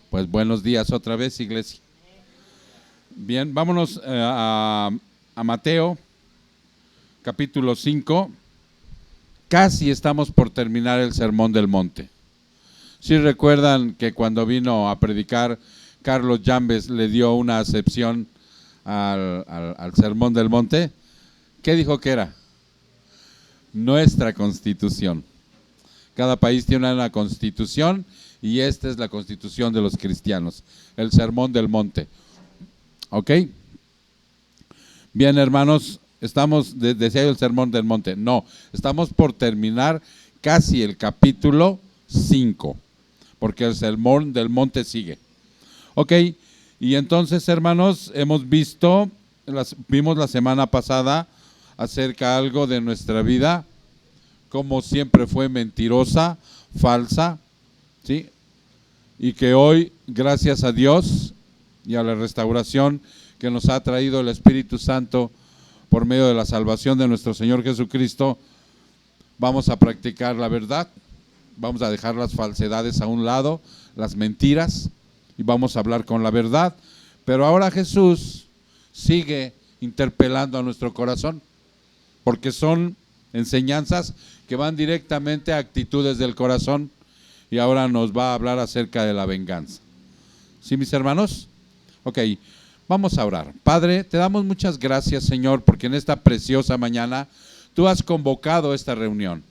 Pues buenos días otra vez, iglesia. Bien, vámonos a Mateo, capítulo 5. Casi estamos por terminar el Sermón del Monte. Si recuerdan que cuando vino a predicar, Carlos Llambes le dio una acepción al Sermón del Monte. ¿Qué dijo que era? Nuestra constitución. Cada país tiene una constitución y esta es la constitución de los cristianos, el Sermón del Monte. ¿Ok? Bien, hermanos, decía yo el Sermón del Monte. No, estamos por terminar casi el capítulo 5, porque el Sermón del Monte sigue. Ok, y entonces, hermanos, vimos la semana pasada acerca algo de nuestra vida, como siempre fue mentirosa, falsa, ¿sí? Y que hoy, gracias a Dios y a la restauración que nos ha traído el Espíritu Santo por medio de la salvación de nuestro Señor Jesucristo, vamos a practicar la verdad, vamos a dejar las falsedades a un lado, las mentiras, y vamos a hablar con la verdad. Pero ahora Jesús sigue interpelando a nuestro corazón, porque son enseñanzas que van directamente a actitudes del corazón, y ahora nos va a hablar acerca de la venganza. ¿Sí, mis hermanos? Ok, vamos a orar. Padre, te damos muchas gracias, Señor, porque en esta preciosa mañana tú has convocado esta reunión.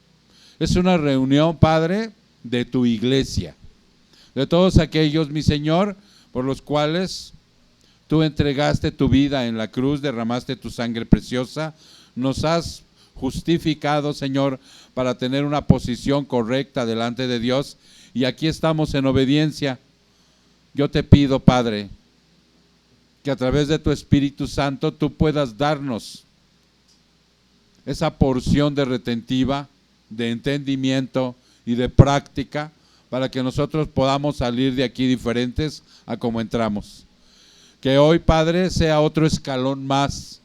Es una reunión, Padre, de tu iglesia, de todos aquellos, mi Señor, por los cuales tú entregaste tu vida en la cruz, derramaste tu sangre preciosa, nos has justificado, Señor, para tener una posición correcta delante de Dios, y aquí estamos en obediencia. Yo te pido, Padre, que a través de tu Espíritu Santo tú puedas darnos esa porción de retentiva, de entendimiento y de práctica, para que nosotros podamos salir de aquí diferentes a como entramos. Que hoy, Padre, sea otro escalón más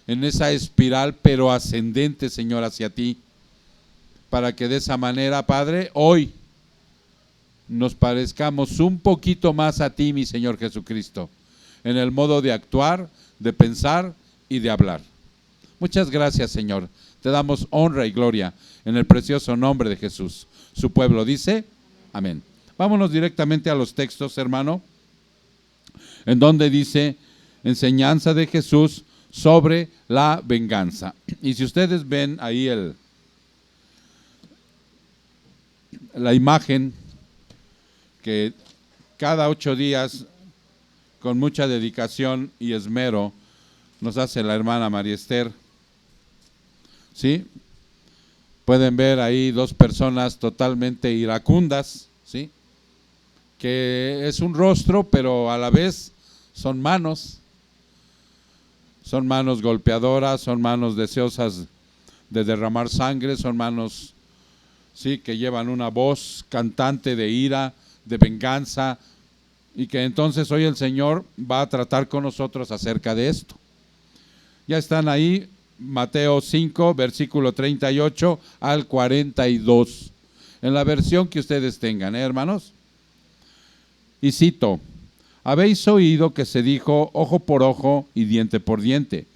en esa espiral, pero ascendente, Señor, hacia ti, para que de esa manera, Padre, hoy nos parezcamos un poquito más a ti, mi Señor Jesucristo, en el modo de actuar, de pensar y de hablar. Muchas gracias, Señor. Te damos honra y gloria en el precioso nombre de Jesús. Su pueblo dice, amén. Vámonos directamente a los textos, hermano, en donde dice, enseñanza de Jesús sobre la venganza. Y si ustedes ven ahí la imagen que cada 8 días, con mucha dedicación y esmero, nos hace la hermana María Esther, ¿sí? Pueden ver ahí 2 personas totalmente iracundas, ¿sí? Que es un rostro, pero a la vez son manos golpeadoras, son manos deseosas de derramar sangre, son manos, sí, que llevan una voz cantante de ira, de venganza, y que entonces hoy el Señor va a tratar con nosotros acerca de esto. Ya están ahí, Mateo 5, versículo 38 al 42, en la versión que ustedes tengan, hermanos. Y cito, habéis oído que se dijo ojo por ojo y diente por diente,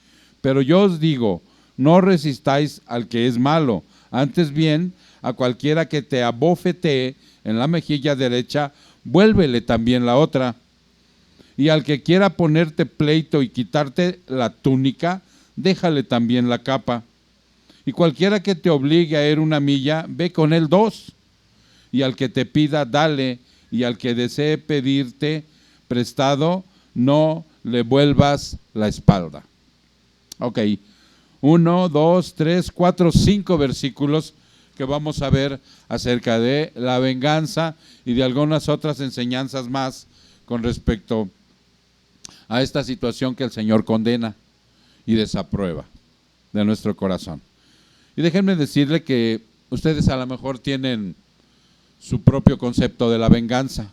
pero yo os digo, no resistáis al que es malo, antes bien, a cualquiera que te abofetee en la mejilla derecha, vuélvele también la otra. Y al que quiera ponerte pleito y quitarte la túnica, déjale también la capa. Y cualquiera que te obligue a ir 1 milla, ve con él 2. Y al que te pida, dale, y al que desee pedirte prestado, no le vuelvas la espalda. Ok, 1, 2, 3, 4, 5 versículos que vamos a ver acerca de la venganza y de algunas otras enseñanzas más con respecto a esta situación que el Señor condena y desaprueba de nuestro corazón. Y déjenme decirle que ustedes a lo mejor tienen su propio concepto de la venganza.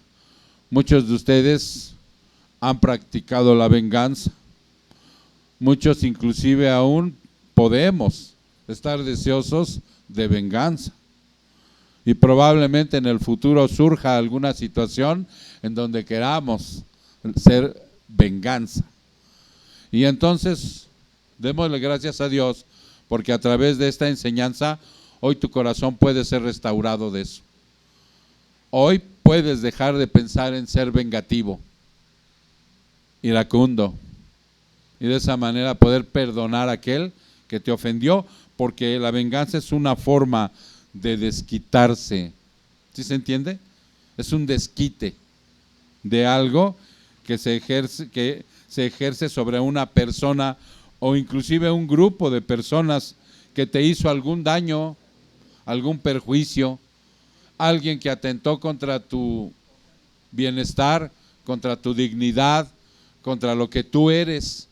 Muchos de ustedes han practicado la venganza. Muchos inclusive aún podemos estar deseosos de venganza. Y probablemente en el futuro surja alguna situación en donde queramos ser venganza. Y entonces, démosle gracias a Dios, porque a través de esta enseñanza, hoy tu corazón puede ser restaurado de eso. Hoy puedes dejar de pensar en ser vengativo, iracundo, y de esa manera poder perdonar a aquel que te ofendió, porque la venganza es una forma de desquitarse. ¿Sí se entiende? Es un desquite de algo que se ejerce sobre una persona o inclusive un grupo de personas que te hizo algún daño, algún perjuicio, alguien que atentó contra tu bienestar, contra tu dignidad, contra lo que tú eres.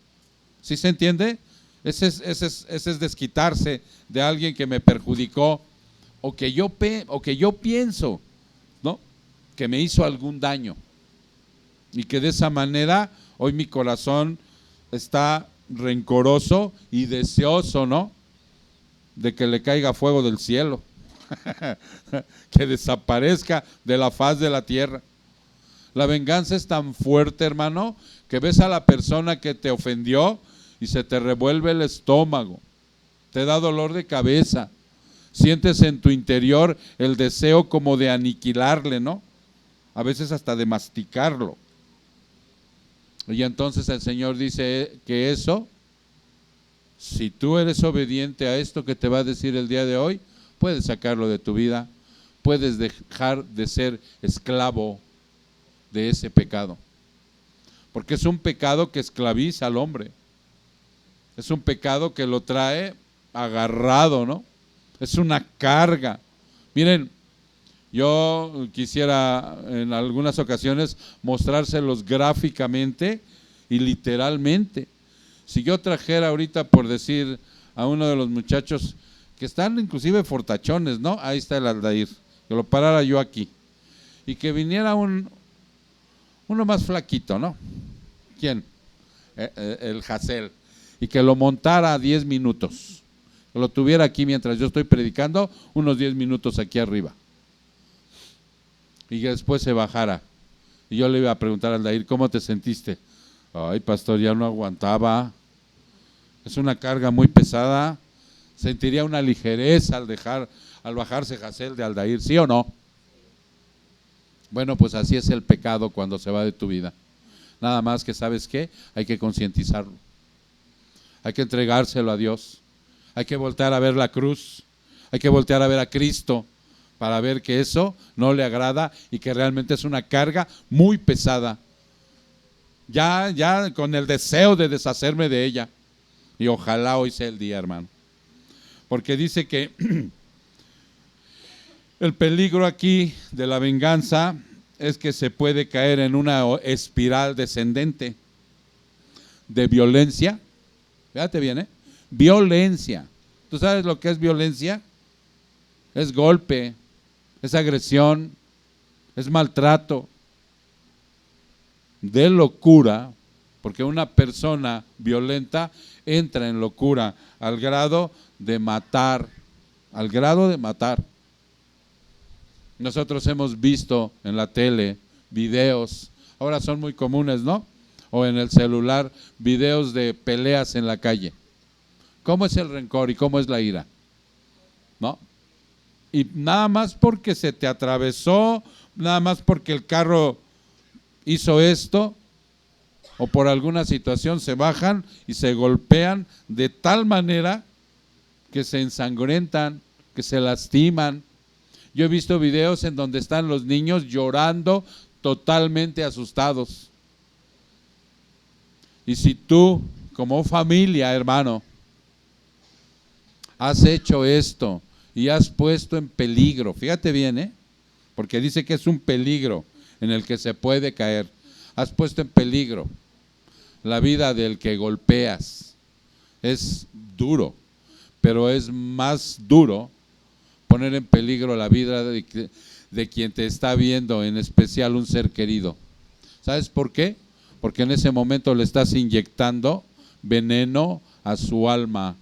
¿Sí se entiende? Ese es desquitarse de alguien que me perjudicó o que yo pienso, ¿no?, que me hizo algún daño. Y que de esa manera hoy mi corazón está rencoroso y deseoso, ¿no?, de que le caiga fuego del cielo, que desaparezca de la faz de la tierra. La venganza es tan fuerte, hermano, que ves a la persona que te ofendió y se te revuelve el estómago, te da dolor de cabeza, sientes en tu interior el deseo como de aniquilarle, ¿no?, a veces hasta de masticarlo. Y entonces el Señor dice que eso, si tú eres obediente a esto que te va a decir el día de hoy, puedes sacarlo de tu vida, puedes dejar de ser esclavo de ese pecado. Porque es un pecado que esclaviza al hombre. Es un pecado que lo trae agarrado, ¿no? Es una carga. Miren, yo quisiera en algunas ocasiones mostrárselos gráficamente y literalmente. Si yo trajera ahorita, por decir, a uno de los muchachos que están inclusive fortachones, ¿no? Ahí está el Aldair, que lo parara yo aquí. Y que viniera uno más flaquito, ¿no? ¿Quién? El Hazel. Y que lo montara 10 minutos. Que lo tuviera aquí mientras yo estoy predicando, unos 10 minutos aquí arriba. Y que después se bajara. Y yo le iba a preguntar al Aldair, ¿cómo te sentiste? Ay, pastor, ya no aguantaba. Es una carga muy pesada. Sentiría una ligereza al bajarse Hazel de Aldair, ¿sí o no? Bueno, pues así es el pecado cuando se va de tu vida. Nada más que, ¿sabes qué? Hay que concientizarlo. Hay que entregárselo a Dios. Hay que voltear a ver la cruz. Hay que voltear a ver a Cristo para ver que eso no le agrada y que realmente es una carga muy pesada. Ya con el deseo de deshacerme de ella. Y ojalá hoy sea el día, hermano. Porque dice que el peligro aquí de la venganza es que se puede caer en una espiral descendente de violencia. Fíjate bien, ¿eh? Violencia. ¿Tú sabes lo que es violencia? Es golpe, es agresión, es maltrato. De locura, porque una persona violenta entra en locura al grado de matar, al grado de matar. Nosotros hemos visto en la tele videos, ahora son muy comunes, ¿no? O en el celular, videos de peleas en la calle. ¿Cómo es el rencor y cómo es la ira? ¿No? Y nada más porque se te atravesó, nada más porque el carro hizo esto, o por alguna situación se bajan y se golpean de tal manera que se ensangrentan, que se lastiman. Yo he visto videos en donde están los niños llorando totalmente asustados. Y si tú, como familia, hermano, has hecho esto y has puesto en peligro, fíjate bien, porque dice que es un peligro en el que se puede caer. Has puesto en peligro la vida del que golpeas. Es duro, pero es más duro poner en peligro la vida de quien te está viendo, en especial un ser querido. ¿Sabes por qué? Porque en ese momento le estás inyectando veneno a su alma.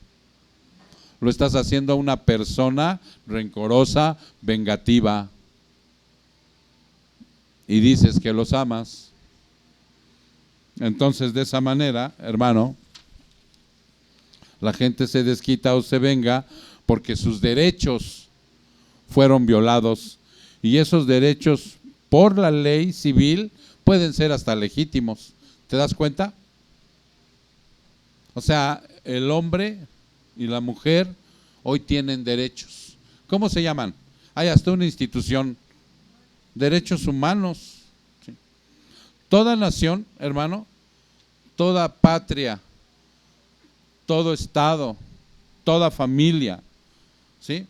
lo estás haciendo a una persona rencorosa, vengativa. Y dices que los amas. Entonces, de esa manera, hermano, la gente se desquita o se venga porque sus derechos fueron violados. Y esos derechos, por la ley civil, pueden ser hasta legítimos. ¿Te das cuenta? O sea, el hombre y la mujer hoy tienen derechos. ¿Cómo se llaman? Hay hasta una institución, derechos humanos. ¿Sí? Toda nación, hermano, toda patria, todo estado, toda familia, ¿sí?,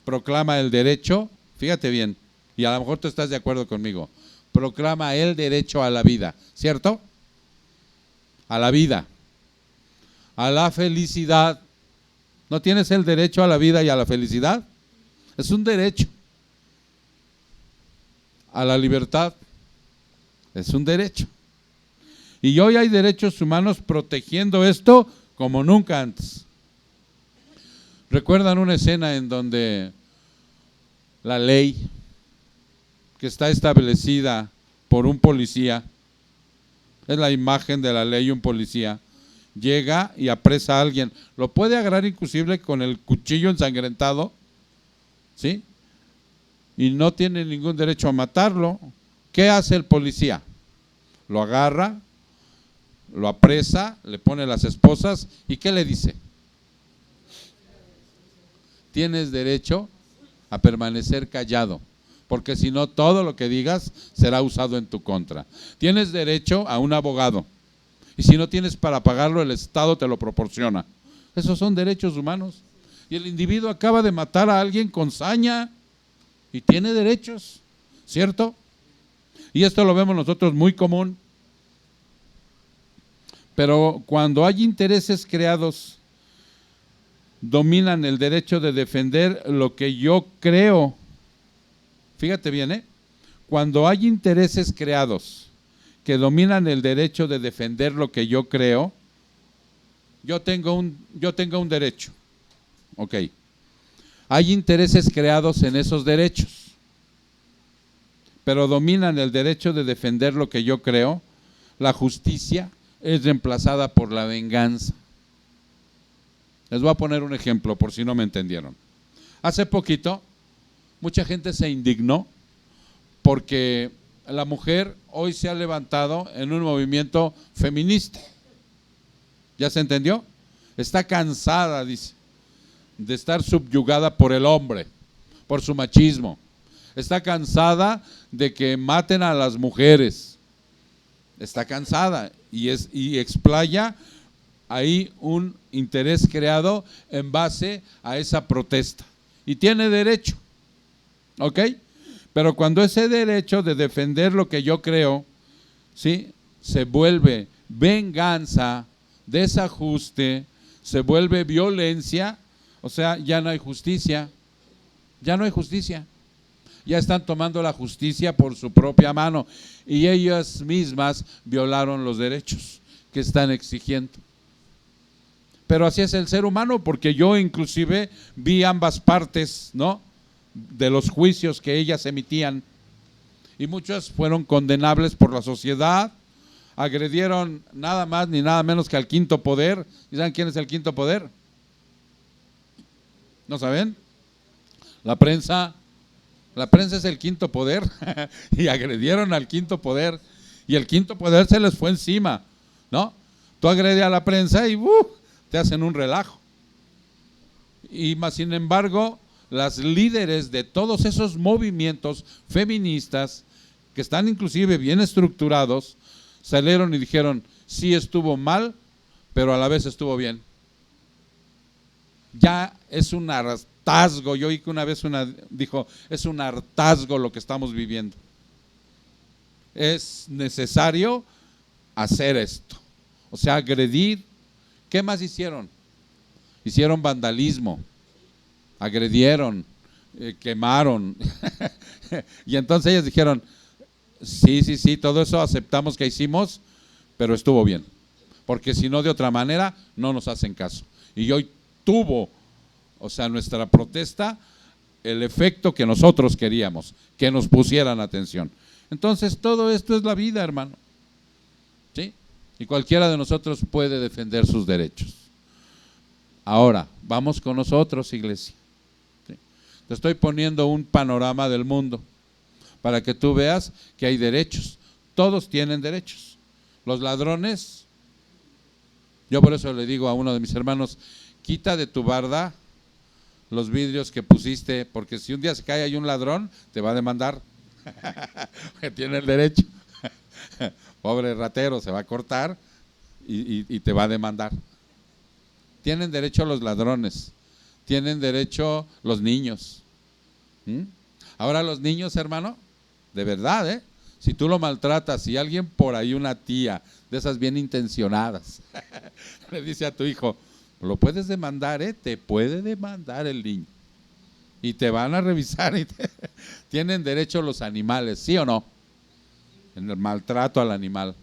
proclama el derecho, fíjate bien, y a lo mejor tú estás de acuerdo conmigo, proclama el derecho a la vida, ¿cierto? A la vida, a la felicidad. ¿No tienes el derecho a la vida y a la felicidad? Es un derecho. A la libertad, es un derecho. Y hoy hay derechos humanos protegiendo esto como nunca antes. ¿Recuerdan una escena en donde la ley que está establecida por un policía, es la imagen de la ley, un policía, llega y apresa a alguien, lo puede agarrar inclusive con el cuchillo ensangrentado, ¿sí?, y no tiene ningún derecho a matarlo? ¿Qué hace el policía? Lo agarra, lo apresa, le pone las esposas, ¿y qué le dice? Tienes derecho a permanecer callado, porque si no, todo lo que digas será usado en tu contra. Tienes derecho a un abogado, y si no tienes para pagarlo, el Estado te lo proporciona. Esos son derechos humanos. Y el individuo acaba de matar a alguien con saña y tiene derechos, ¿cierto? Y esto lo vemos nosotros muy común. Pero cuando hay intereses creados, dominan el derecho de defender lo que yo creo. Fíjate bien, cuando hay intereses creados que dominan el derecho de defender lo que yo creo, yo tengo un derecho. Ok. Hay intereses creados en esos derechos, pero dominan el derecho de defender lo que yo creo. La justicia es reemplazada por la venganza. Les voy a poner un ejemplo por si no me entendieron. Hace poquito, mucha gente se indignó porque la mujer hoy se ha levantado en un movimiento feminista. ¿Ya se entendió? Está cansada, dice, de estar subyugada por el hombre, por su machismo. Está cansada de que maten a las mujeres. Está cansada y explaya ahí un interés creado en base a esa protesta. Y tiene derecho, ¿ok? Pero cuando ese derecho de defender lo que yo creo, ¿sí?, se vuelve venganza, desajuste, se vuelve violencia, o sea, ya no hay justicia, ya no hay justicia. Ya están tomando la justicia por su propia mano y ellas mismas violaron los derechos que están exigiendo. Pero así es el ser humano, porque yo inclusive vi ambas partes, ¿no?, de los juicios que ellas emitían, y muchas fueron condenables por la sociedad. Agredieron nada más ni nada menos que al quinto poder. ¿Y saben quién es el quinto poder? ¿No saben? La prensa. La prensa es el quinto poder y agredieron al quinto poder y el quinto poder se les fue encima, ¿no? Tú agredes a la prensa y te hacen un relajo. Y más sin embargo, las líderes de todos esos movimientos feministas, que están inclusive bien estructurados, salieron y dijeron, sí estuvo mal, pero a la vez estuvo bien. Ya es un hartazgo. Yo oí que una vez dijo, es un hartazgo lo que estamos viviendo. Es necesario hacer esto. O sea, agredir. ¿Qué más hicieron? Hicieron vandalismo, agredieron, quemaron. Y entonces ellos dijeron, sí, todo eso aceptamos que hicimos, pero estuvo bien. Porque si no, de otra manera, no nos hacen caso. Y hoy tuvo O sea, nuestra protesta, el efecto que nosotros queríamos, que nos pusieran atención. Entonces, todo esto es la vida, hermano. ¿Sí? Y cualquiera de nosotros puede defender sus derechos. Ahora, vamos con nosotros, iglesia. ¿Sí? Te estoy poniendo un panorama del mundo para que tú veas que hay derechos. Todos tienen derechos. Los ladrones, yo por eso le digo a uno de mis hermanos, quita de tu barda los vidrios que pusiste, porque si un día se cae ahí un ladrón, te va a demandar, que tiene el derecho. Pobre ratero, se va a cortar y te va a demandar. Tienen derecho los ladrones, tienen derecho los niños. Ahora los niños, hermano, de verdad, si tú lo maltratas y alguien por ahí, una tía de esas bien intencionadas, le dice a tu hijo, lo puedes demandar, te puede demandar el niño. Y te van a revisar. Tienen derecho los animales, ¿sí o no? En el maltrato al animal.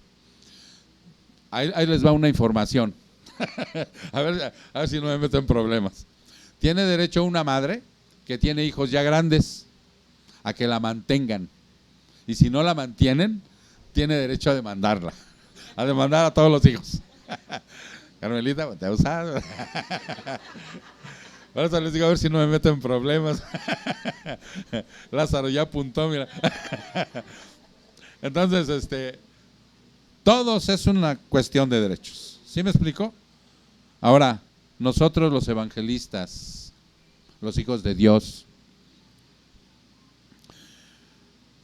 Ahí les va una información. a ver si no me meto en problemas. Tiene derecho una madre que tiene hijos ya grandes a que la mantengan. Y si no la mantienen, tiene derecho a demandarla. A demandar a todos los hijos. Carmelita, te ha usado. Por eso les digo, a ver si no me meto en problemas. Lázaro ya apuntó, mira. Entonces, todos es una cuestión de derechos. ¿Sí me explico? Ahora, nosotros los evangelistas, los hijos de Dios,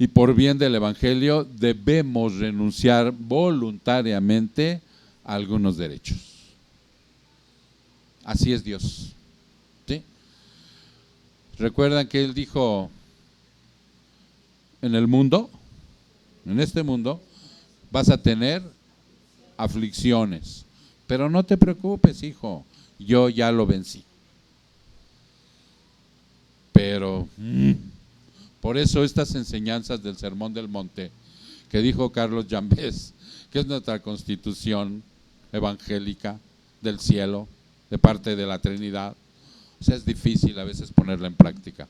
y por bien del evangelio, debemos renunciar voluntariamente a algunos derechos. Así es Dios. ¿Sí? ¿Recuerdan que Él dijo, en el mundo, en este mundo, vas a tener aflicciones, pero no te preocupes, hijo, yo ya lo vencí? Pero por eso estas enseñanzas del Sermón del Monte, que dijo Carlos Llambés, que es nuestra constitución evangélica del cielo, de parte de la Trinidad, o sea, es difícil a veces ponerla en práctica,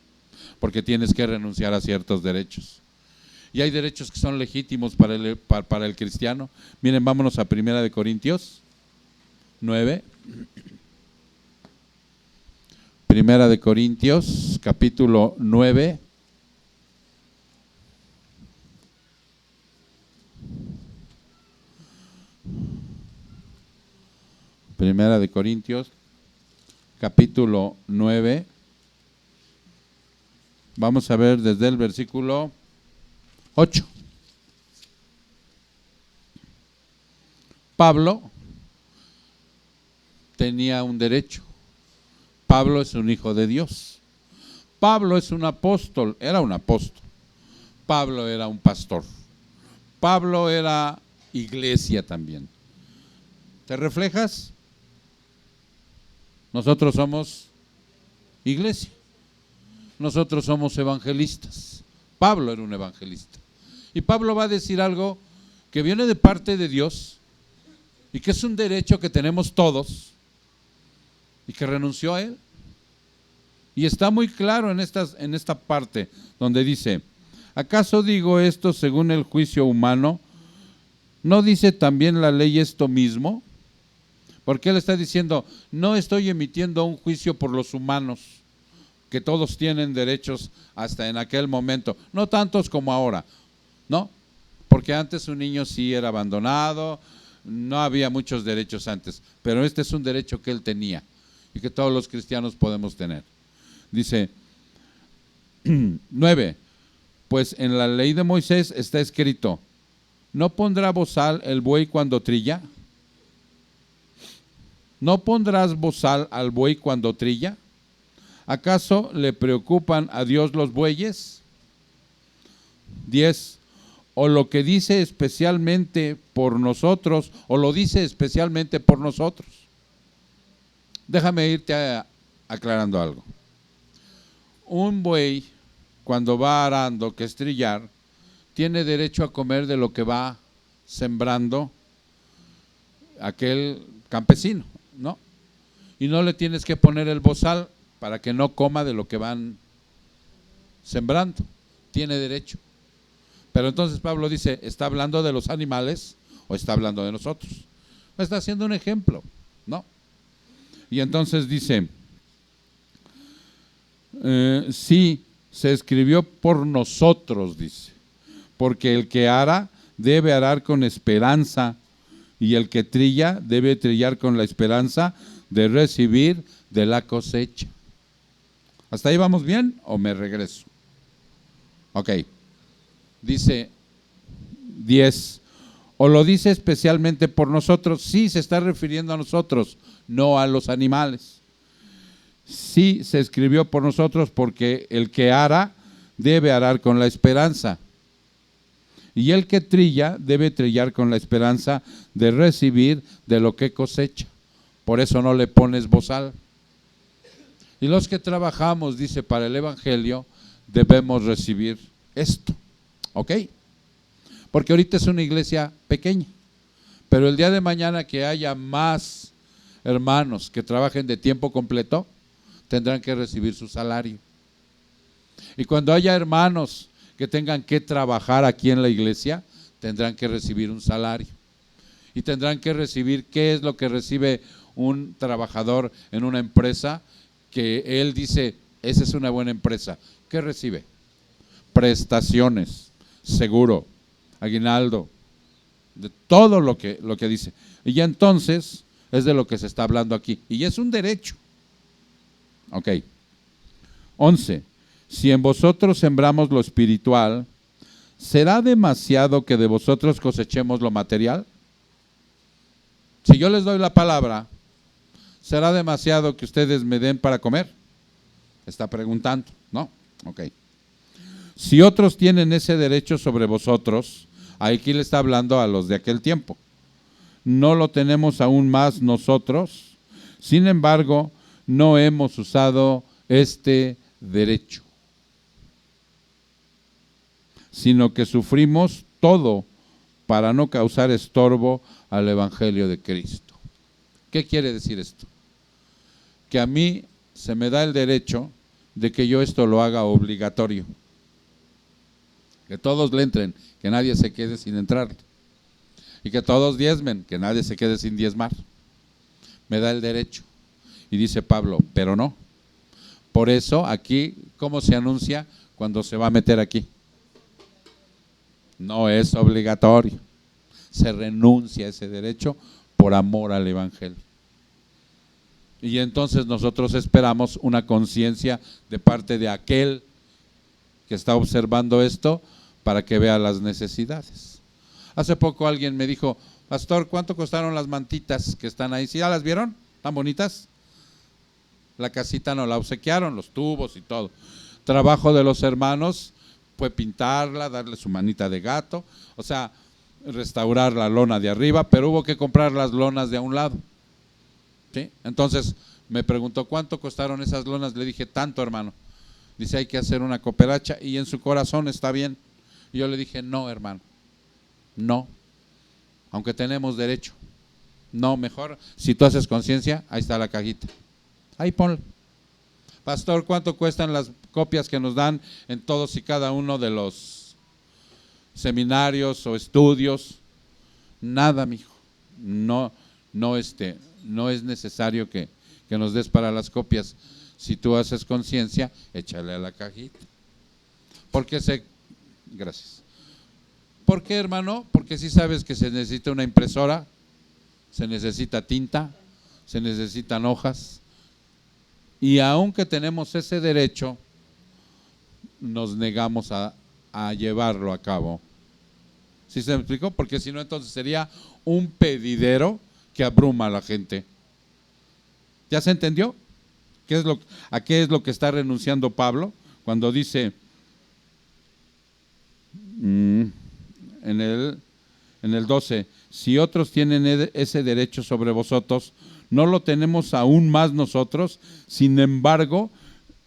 porque tienes que renunciar a ciertos derechos. Y hay derechos que son legítimos para el cristiano. Miren, vámonos a 1 Corintios 9. 1 Corintios, capítulo 9. Primera de Corintios, capítulo 9. Vamos a ver desde el versículo 8. Pablo tenía un derecho. Pablo es un hijo de Dios. Pablo es un apóstol, era un apóstol. Pablo era un pastor. Pablo era iglesia también. ¿Te reflejas? Nosotros somos iglesia. Nosotros somos evangelistas. Pablo era un evangelista. Y Pablo va a decir algo que viene de parte de Dios y que es un derecho que tenemos todos y que renunció a él. Y está muy claro en esta parte donde dice, ¿acaso digo esto según el juicio humano? ¿No dice también la ley esto mismo? Porque él está diciendo, no estoy emitiendo un juicio por los humanos, que todos tienen derechos hasta en aquel momento, no tantos como ahora, ¿no? Porque antes un niño sí era abandonado, no había muchos derechos antes, pero este es un derecho que él tenía y que todos los cristianos podemos tener. Dice 9, pues en la ley de Moisés está escrito, ¿no pondrá bozal el buey cuando trilla? ¿No pondrás bozal al buey cuando trilla? ¿Acaso le preocupan a Dios los bueyes? 10. O lo que dice especialmente por nosotros, o lo dice especialmente por nosotros. Déjame irte aclarando algo. Un buey, cuando va arando, que es trillar, tiene derecho a comer de lo que va sembrando aquel campesino, ¿no? Y no le tienes que poner el bozal para que no coma de lo que van sembrando. Tiene derecho. Pero entonces Pablo dice, ¿está hablando de los animales o está hablando de nosotros? Está haciendo un ejemplo, ¿no? Y entonces dice, sí, se escribió por nosotros, dice, porque el que ara debe arar con esperanza y el que trilla debe trillar con la esperanza de recibir de la cosecha. ¿Hasta ahí vamos bien o me regreso? Ok. Dice 10. ¿O lo dice especialmente por nosotros? Sí, se está refiriendo a nosotros, no a los animales. Sí, se escribió por nosotros porque el que ara debe arar con la esperanza. Y el que trilla debe trillar con la esperanza de recibir de lo que cosecha. Por eso no le pones bozal. Y los que trabajamos, dice, para el evangelio, debemos recibir esto. ¿Ok? Porque ahorita es una iglesia pequeña. Pero el día de mañana que haya más hermanos que trabajen de tiempo completo, tendrán que recibir su salario. Y cuando haya hermanos que tengan que trabajar aquí en la iglesia, tendrán que recibir un salario. Y tendrán que recibir, ¿qué es lo que recibe un trabajador en una empresa? Que él dice, esa es una buena empresa. ¿Qué recibe? Prestaciones, seguro, aguinaldo, de todo lo que dice. Y ya entonces es de lo que se está hablando aquí. Y es un derecho. Ok. 11. Si en vosotros sembramos lo espiritual, ¿será demasiado que de vosotros cosechemos lo material? Si yo les doy la palabra, ¿será demasiado que ustedes me den para comer? Está preguntando, ¿no? Ok. Si otros tienen ese derecho sobre vosotros, aquí le está hablando a los de aquel tiempo. ¿No lo tenemos aún más nosotros? Sin embargo, no hemos usado este derecho, sino que sufrimos todo para no causar estorbo al evangelio de Cristo. ¿Qué quiere decir esto? Que a mí se me da el derecho de que yo esto lo haga obligatorio. Que todos le entren, que nadie se quede sin entrar. Y que todos diezmen, que nadie se quede sin diezmar. Me da el derecho. Y dice Pablo, pero no. Por eso aquí, ¿cómo se anuncia cuando se va a meter aquí? No es obligatorio. Se renuncia a ese derecho por amor al evangelio. Y entonces nosotros esperamos una conciencia de parte de aquel que está observando esto para que vea las necesidades. Hace poco alguien me dijo, pastor, ¿cuánto costaron las mantitas que están ahí? ¿Sí ya las vieron? ¿Tan bonitas? La casita nos la obsequiaron, los tubos y todo. Trabajo de los hermanos fue pintarla, darle su manita de gato, o sea, restaurar la lona de arriba, pero hubo que comprar las lonas de a un lado. ¿Sí? Entonces me preguntó, ¿cuánto costaron esas lonas? Le dije, tanto, hermano. Dice, hay que hacer una cooperacha, y en su corazón está bien. Y yo le dije, no, hermano, no, aunque tenemos derecho. No, mejor, si tú haces conciencia, ahí está la cajita. Ahí ponla. Pastor, ¿cuánto cuestan las copias que nos dan en todos y cada uno de los seminarios o estudios? Nada, mijo. No es necesario que nos des para las copias. Si tú haces conciencia, échale a la cajita. Gracias. ¿Por qué, hermano? Porque si sabes que se necesita una impresora, se necesita tinta, se necesitan hojas. Y aunque tenemos ese derecho, nos negamos a llevarlo a cabo. ¿Sí se me explicó? Porque si no, entonces sería un pedidero que abruma a la gente. ¿Ya se entendió? ¿A qué es lo que está renunciando Pablo? Cuando dice en el 12, si otros tienen ese derecho sobre vosotros, ¿no lo tenemos aún más nosotros? Sin embargo,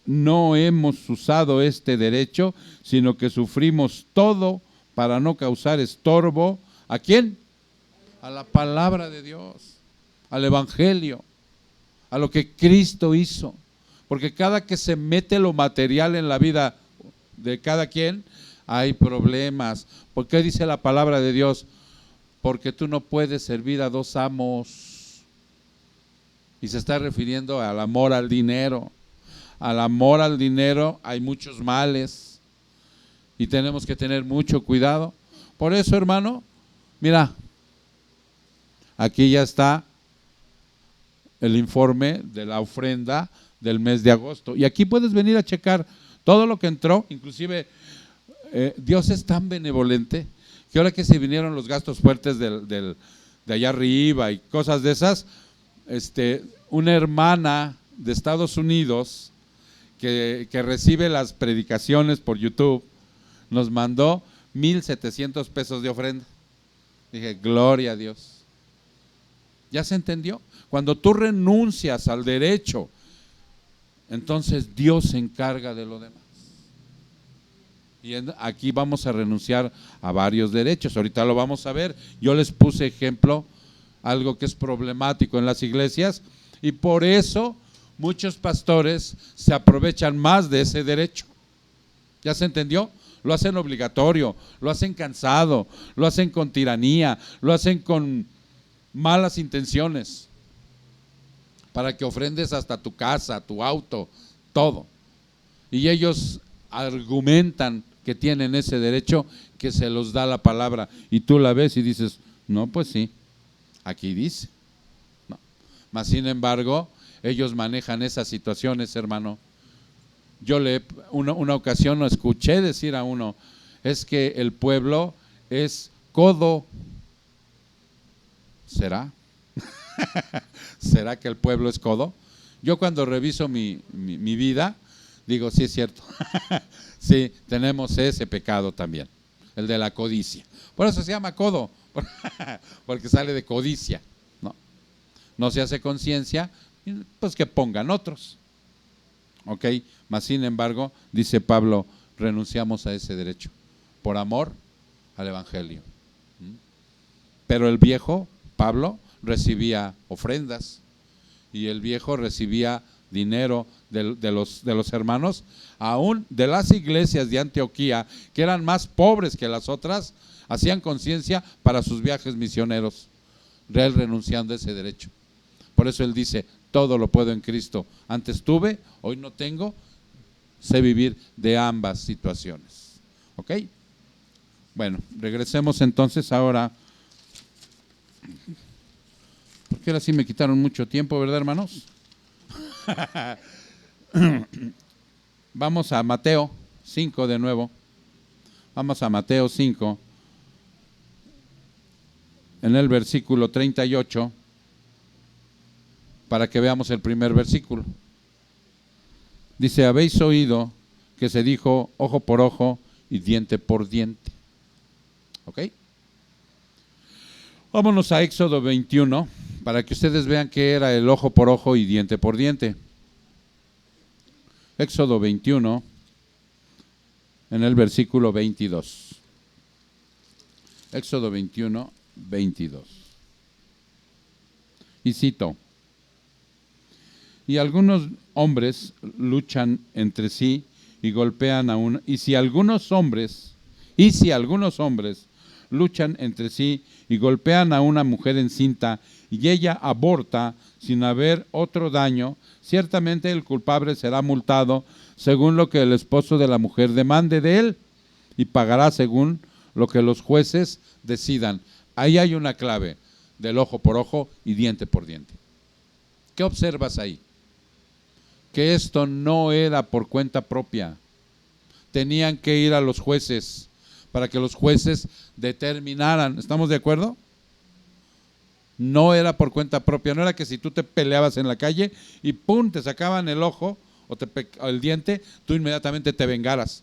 no hemos usado este derecho, sino que sufrimos todo para no causar estorbo. ¿A quién? A la palabra de Dios, al evangelio, a lo que Cristo hizo. Porque cada que se mete lo material en la vida de cada quien, hay problemas. ¿Por qué dice la palabra de Dios? Porque tú no puedes servir a dos amos. Y se está refiriendo al amor al dinero. Al amor al dinero hay muchos males y tenemos que tener mucho cuidado. Por eso, hermano, mira, aquí ya está el informe de la ofrenda del mes de agosto. Y aquí puedes venir a checar todo lo que entró, inclusive Dios es tan benevolente que ahora que se vinieron los gastos fuertes de allá arriba y cosas de esas, una hermana de Estados Unidos que recibe las predicaciones por YouTube, nos mandó 1,700 pesos de ofrenda. Dije, gloria a Dios. ¿Ya se entendió? Cuando tú renuncias al derecho, entonces Dios se encarga de lo demás. Y aquí vamos a renunciar a varios derechos. Ahorita lo vamos a ver. Yo les puse ejemplo, algo que es problemático en las iglesias, y por eso muchos pastores se aprovechan más de ese derecho. ¿Ya se entendió? Lo hacen obligatorio, lo hacen cansado, lo hacen con tiranía, lo hacen con malas intenciones, para que ofrendes hasta tu casa, tu auto, todo. Y ellos argumentan que tienen ese derecho que se los da la palabra. Y tú la ves y dices, no, pues sí, aquí dice. No. Mas sin embargo, ellos manejan esas situaciones, hermano. Yo una ocasión lo escuché decir a uno, es que el pueblo es codo. ¿Será? ¿Será que el pueblo es codo? Yo cuando reviso mi vida, digo, sí es cierto. Sí, tenemos ese pecado también, el de la codicia. Por eso se llama codo, porque sale de codicia. No se hace conciencia, pues que pongan otros. ¿Ok? Mas sin embargo, dice Pablo, renunciamos a ese derecho por amor al evangelio. Pero el viejo, Pablo, recibía ofrendas y el viejo recibía dinero de los hermanos, aún de las iglesias de Antioquía, que eran más pobres que las otras, hacían conciencia para sus viajes misioneros, él renunciando a ese derecho. Por eso él dice, todo lo puedo en Cristo. Antes tuve, hoy no tengo, sé vivir de ambas situaciones. ¿Ok? Bueno, regresemos entonces ahora. Porque ahora sí me quitaron mucho tiempo, ¿verdad, hermanos? Vamos a Mateo 5 de nuevo. Vamos a Mateo 5, en el versículo 38, para que veamos el primer versículo. Dice, habéis oído que se dijo ojo por ojo y diente por diente. ¿Ok? Vámonos a Éxodo 21, para que ustedes vean qué era el ojo por ojo y diente por diente. Éxodo 21, en el versículo 22. Éxodo 21, 22. Y cito, y algunos hombres luchan entre sí y golpean a uno, y si algunos hombres luchan entre sí y golpean a una mujer encinta y ella aborta sin haber otro daño, ciertamente el culpable será multado según lo que el esposo de la mujer demande de él y pagará según lo que los jueces decidan. Ahí hay una clave del ojo por ojo y diente por diente. ¿Qué observas ahí? Que esto no era por cuenta propia. Tenían que ir a los jueces para que los jueces determinaran. ¿Estamos de acuerdo? No era por cuenta propia. No era que si tú te peleabas en la calle y ¡pum!, te sacaban el ojo o el diente, tú inmediatamente te vengaras.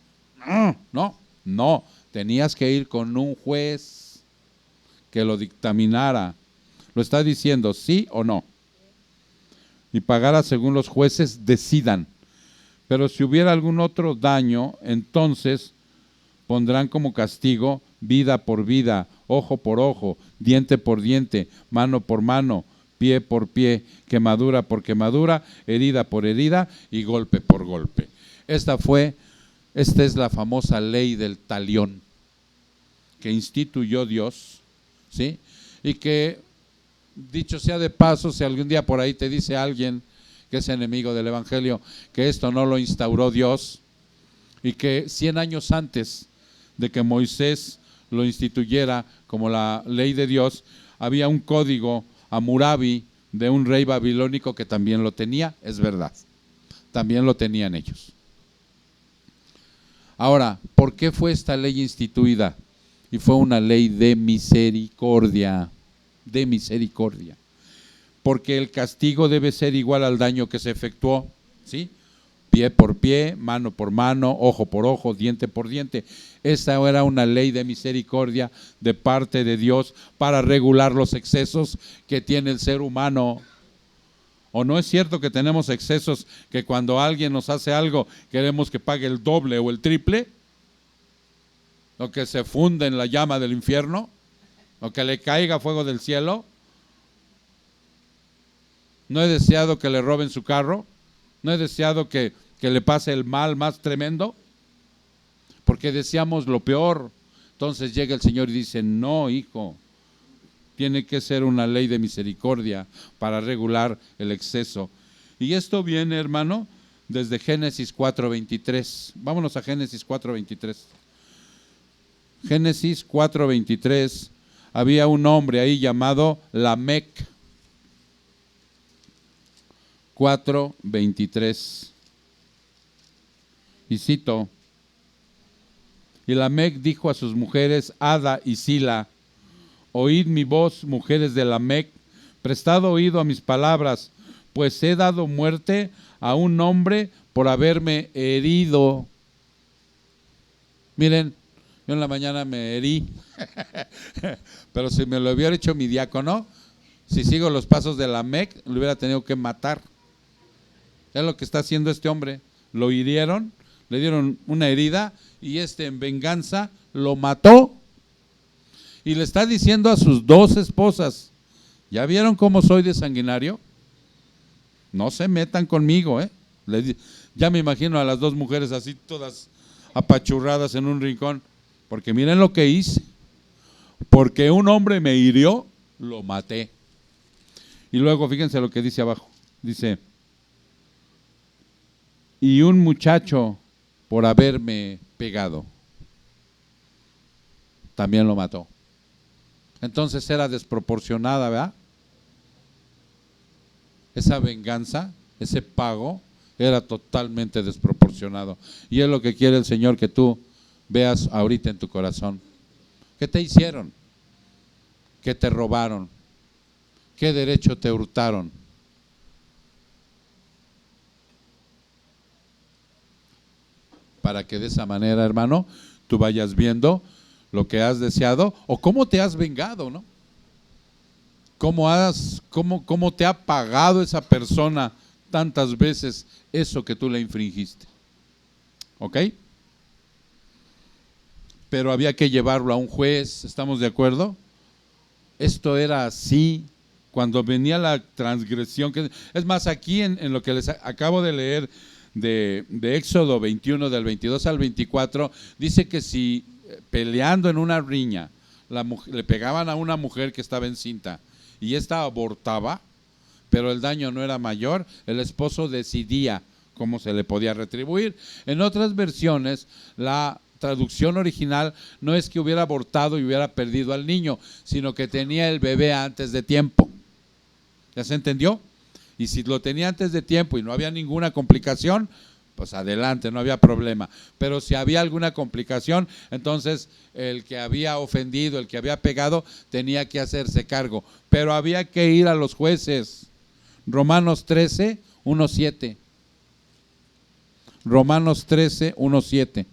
No. Tenías que ir con un juez que lo dictaminara. Lo está diciendo, ¿sí o no? Y pagara según los jueces decidan. Pero si hubiera algún otro daño, entonces pondrán como castigo vida por vida, ojo por ojo, diente por diente, mano por mano, pie por pie, quemadura por quemadura, herida por herida y golpe por golpe. Esta es la famosa ley del talión que instituyó Dios, ¿sí? Y que, dicho sea de paso, si algún día por ahí te dice alguien que es enemigo del Evangelio, que esto no lo instauró Dios y que 100 años antes de que Moisés lo instituyera como la ley de Dios, había un código Hammurabi de un rey babilónico que también lo tenía, es verdad, también lo tenían ellos. Ahora, ¿por qué fue esta ley instituida? Y fue una ley de misericordia, porque el castigo debe ser igual al daño que se efectuó, ¿sí? Pie por pie, mano por mano, ojo por ojo, diente por diente. Esta era una ley de misericordia de parte de Dios para regular los excesos que tiene el ser humano. ¿O no es cierto que tenemos excesos que cuando alguien nos hace algo queremos que pague el doble o el triple? ¿O que se funde en la llama del infierno? ¿O que le caiga fuego del cielo? ¿No he deseado que le roben su carro? ¿No he deseado que le pase el mal más tremendo? Porque deseamos lo peor. Entonces llega el Señor y dice, no, hijo, tiene que ser una ley de misericordia para regular el exceso. Y esto viene, hermano, desde Génesis 4:23. Vámonos a Génesis 4:23. Génesis 4:23. Había un hombre ahí llamado Lamec. 4:23. Y cito: y Lamec dijo a sus mujeres Ada y Sila: oíd mi voz, mujeres de Lamec, prestad oído a mis palabras, pues he dado muerte a un hombre por haberme herido. Miren, yo en la mañana me herí, pero si me lo hubiera hecho mi diácono, si sigo los pasos de Lamec, lo hubiera tenido que matar. Es lo que está haciendo este hombre. Lo hirieron, le dieron una herida y en venganza lo mató. Y le está diciendo a sus dos esposas: ¿ya vieron cómo soy de sanguinario? No se metan conmigo, ¿eh? Ya me imagino a las dos mujeres así todas apachurradas en un rincón, porque miren lo que hice. Porque un hombre me hirió, lo maté. Y luego fíjense lo que dice abajo. Dice: y un muchacho por haberme pegado, también lo mató. Entonces era desproporcionada, ¿verdad? Esa venganza, ese pago, era totalmente desproporcionado. Y es lo que quiere el Señor que tú veas ahorita en tu corazón. ¿Qué te hicieron? ¿Qué te robaron? ¿Qué derecho te hurtaron? Para que de esa manera, hermano, tú vayas viendo lo que has deseado o cómo te has vengado, ¿no? ¿Cómo te ha pagado esa persona tantas veces eso que tú le infringiste? ¿Ok? Pero había que llevarlo a un juez, ¿estamos de acuerdo? Esto era así cuando venía la transgresión. Es más, aquí en lo que les acabo de leer de Éxodo 21, del 22 al 24, dice que si peleando en una riña le pegaban a una mujer que estaba encinta y ésta abortaba, pero el daño no era mayor, el esposo decidía cómo se le podía retribuir. En otras versiones, la traducción original no es que hubiera abortado y hubiera perdido al niño, sino que tenía el bebé antes de tiempo. ¿Ya se entendió? Y si lo tenía antes de tiempo y no había ninguna complicación, pues adelante, no había problema. Pero si había alguna complicación, entonces el que había ofendido, el que había pegado, tenía que hacerse cargo. Pero había que ir a los jueces. Romanos 13, 1:7. Romanos 13, 1:7.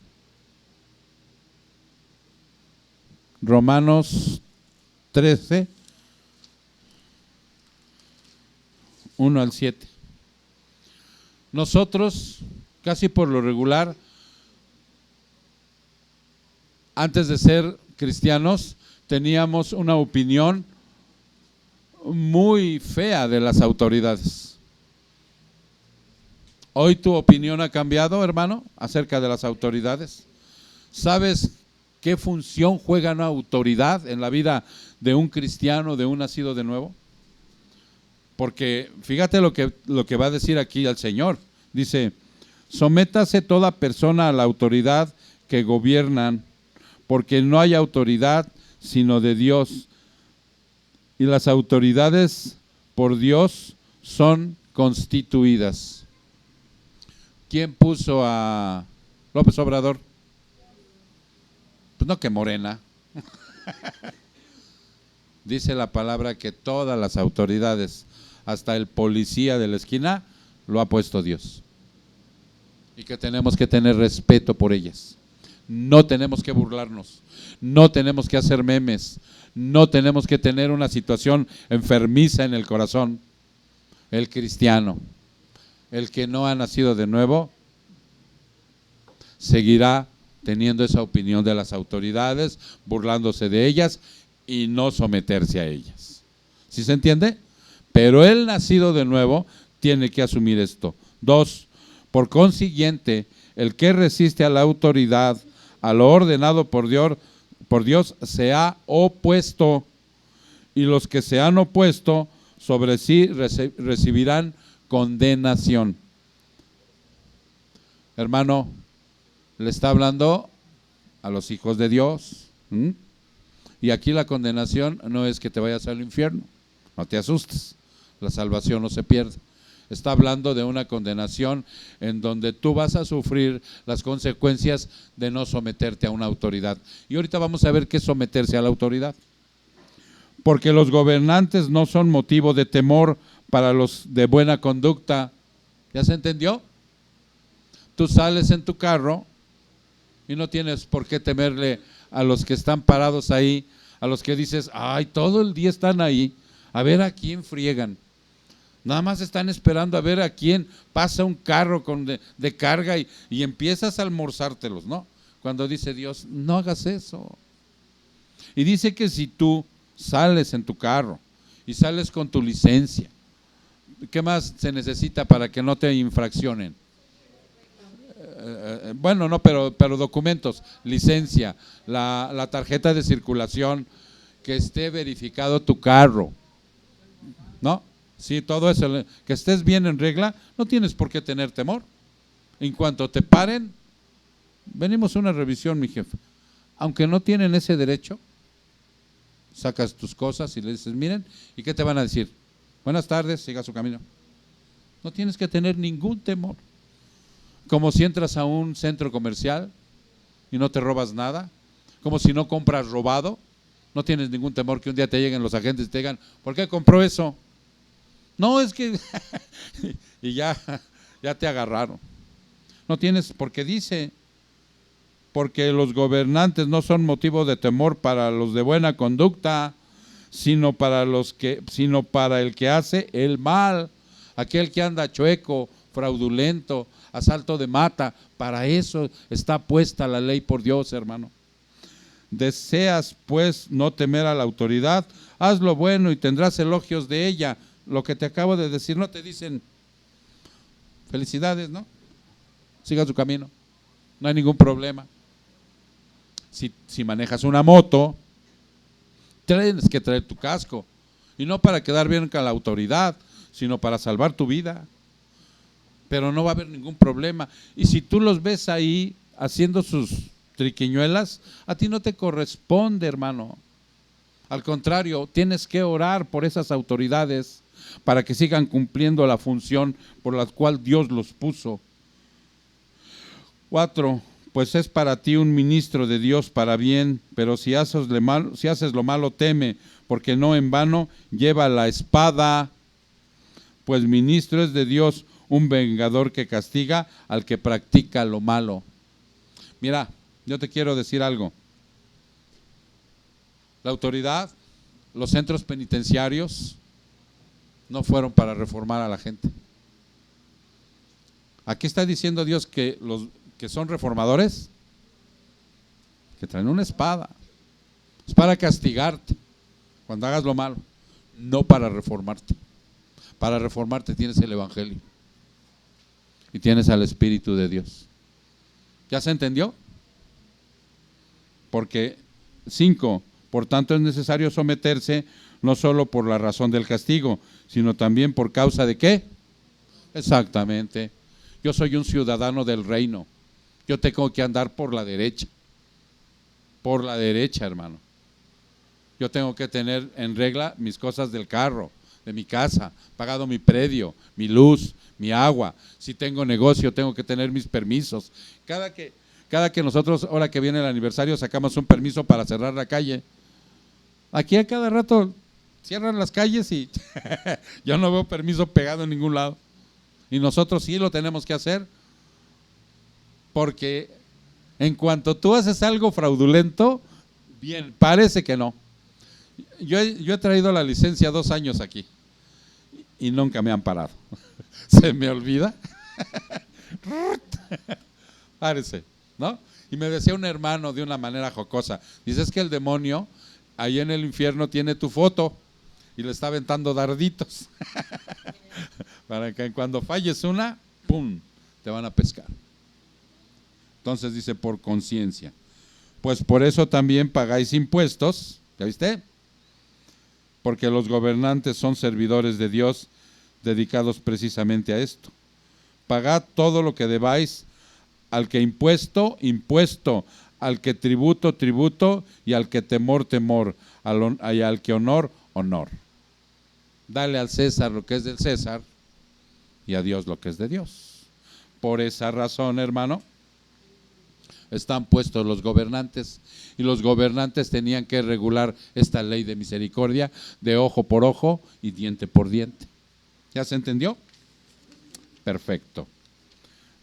Romanos 13, 1 al 7. Nosotros, casi por lo regular, antes de ser cristianos, teníamos una opinión muy fea de las autoridades. ¿Hoy tu opinión ha cambiado, hermano, acerca de las autoridades? ¿Sabes qué función juega una autoridad en la vida de un cristiano, de un nacido de nuevo? Porque fíjate lo que va a decir aquí el Señor. Dice, sométase toda persona a la autoridad que gobiernan, porque no hay autoridad sino de Dios. Y las autoridades por Dios son constituidas. ¿Quién puso a López Obrador? Pues no que Morena. Dice la palabra que todas las autoridades, hasta el policía de la esquina, lo ha puesto Dios. Y que tenemos que tener respeto por ellas. No tenemos que burlarnos, no tenemos que hacer memes, no tenemos que tener una situación enfermiza en el corazón. El cristiano, el que no ha nacido de nuevo, seguirá teniendo esa opinión de las autoridades, burlándose de ellas y no someterse a ellas. ¿Sí se entiende? Pero el nacido de nuevo tiene que asumir esto. 2. Por consiguiente, el que resiste a la autoridad, a lo ordenado por Dios se ha opuesto, y los que se han opuesto sobre sí recibirán condenación. Hermano, le está hablando a los hijos de Dios. Y aquí la condenación no es que te vayas al infierno, no te asustes, la salvación no se pierde. Está hablando de una condenación en donde tú vas a sufrir las consecuencias de no someterte a una autoridad. Y ahorita vamos a ver qué es someterse a la autoridad. Porque los gobernantes no son motivo de temor para los de buena conducta. ¿Ya se entendió? Tú sales en tu carro y no tienes por qué temerle a los que están parados ahí, a los que dices, ay, todo el día están ahí, a ver a quién friegan. Nada más están esperando a ver a quién pasa un carro de carga y empiezas a almorzártelos, ¿no? Cuando dice Dios, no hagas eso. Y dice que si tú sales en tu carro y sales con tu licencia, ¿qué más se necesita para que no te infraccionen? Bueno, no, pero documentos, licencia, la tarjeta de circulación, que esté verificado tu carro, ¿no? Sí, todo eso, que estés bien en regla, no tienes por qué tener temor. En cuanto te paren, venimos a una revisión, mi jefe. Aunque no tienen ese derecho, sacas tus cosas y le dices, miren, ¿y qué te van a decir? Buenas tardes, siga su camino. No tienes que tener ningún temor. Como si entras a un centro comercial y no te robas nada, como si no compras robado, no tienes ningún temor que un día te lleguen los agentes y te digan, ¿por qué compró eso? No, es que y ya te agarraron. No tienes, porque dice, porque los gobernantes no son motivo de temor para los de buena conducta, sino para el que hace el mal, aquel que anda chueco, fraudulento, asalto de mata. Para eso está puesta la ley por Dios, hermano. Deseas pues no temer a la autoridad, haz lo bueno y tendrás elogios de ella. Lo que te acabo de decir, no te dicen felicidades, ¿no? Siga su camino, no hay ningún problema. Si manejas una moto, tienes que traer tu casco, y no para quedar bien con la autoridad, sino para salvar tu vida. Pero no va a haber ningún problema. Y si tú los ves ahí haciendo sus triquiñuelas, a ti no te corresponde, hermano. Al contrario, tienes que orar por esas autoridades para que sigan cumpliendo la función por la cual Dios los puso. 4. Pues es para ti un ministro de Dios para bien, pero si haces lo malo, teme, porque no en vano lleva la espada, pues ministro es de Dios, un vengador que castiga al que practica lo malo. Mira, yo te quiero decir algo. La autoridad, los centros penitenciarios, no fueron para reformar a la gente. Aquí está diciendo Dios que los que son reformadores, que traen una espada, es para castigarte cuando hagas lo malo. no para reformarte. Para reformarte tienes el Evangelio y tienes al Espíritu de Dios. ¿Ya se entendió? Porque 5, por tanto es necesario someterse no solo por la razón del castigo, sino también por causa de ¿qué? Exactamente. Yo soy un ciudadano del reino. Yo tengo que andar por la derecha. Por la derecha, hermano. Yo tengo que tener en regla mis cosas del carro, de mi casa, pagado mi predio, mi luz, mi agua. Si tengo negocio, tengo que tener mis permisos. Cada que nosotros, ahora que viene el aniversario, sacamos un permiso para cerrar la calle. Aquí a cada rato cierran las calles y yo no veo permiso pegado en ningún lado. Y nosotros sí lo tenemos que hacer, porque en cuanto tú haces algo fraudulento, bien, parece que no. Yo he traído la licencia 2 años aquí y nunca me han parado. Se me olvida. Parece, ¿no? Y me decía un hermano de una manera jocosa, dice, es que el demonio ahí en el infierno tiene tu foto y le está aventando darditos para que cuando falles una, ¡pum!, te van a pescar. Entonces dice, por conciencia. Pues por eso también pagáis impuestos, ¿ya viste? Porque los gobernantes son servidores de Dios, dedicados precisamente a esto. Pagad todo lo que debáis, al que impuesto, impuesto, al que tributo, tributo, y al que temor, temor, y al que honor, honor. Dale al César lo que es del César y a Dios lo que es de Dios. Por esa razón, hermano, están puestos los gobernantes, y los gobernantes tenían que regular esta ley de misericordia, de ojo por ojo y diente por diente. ¿Ya se entendió? Perfecto.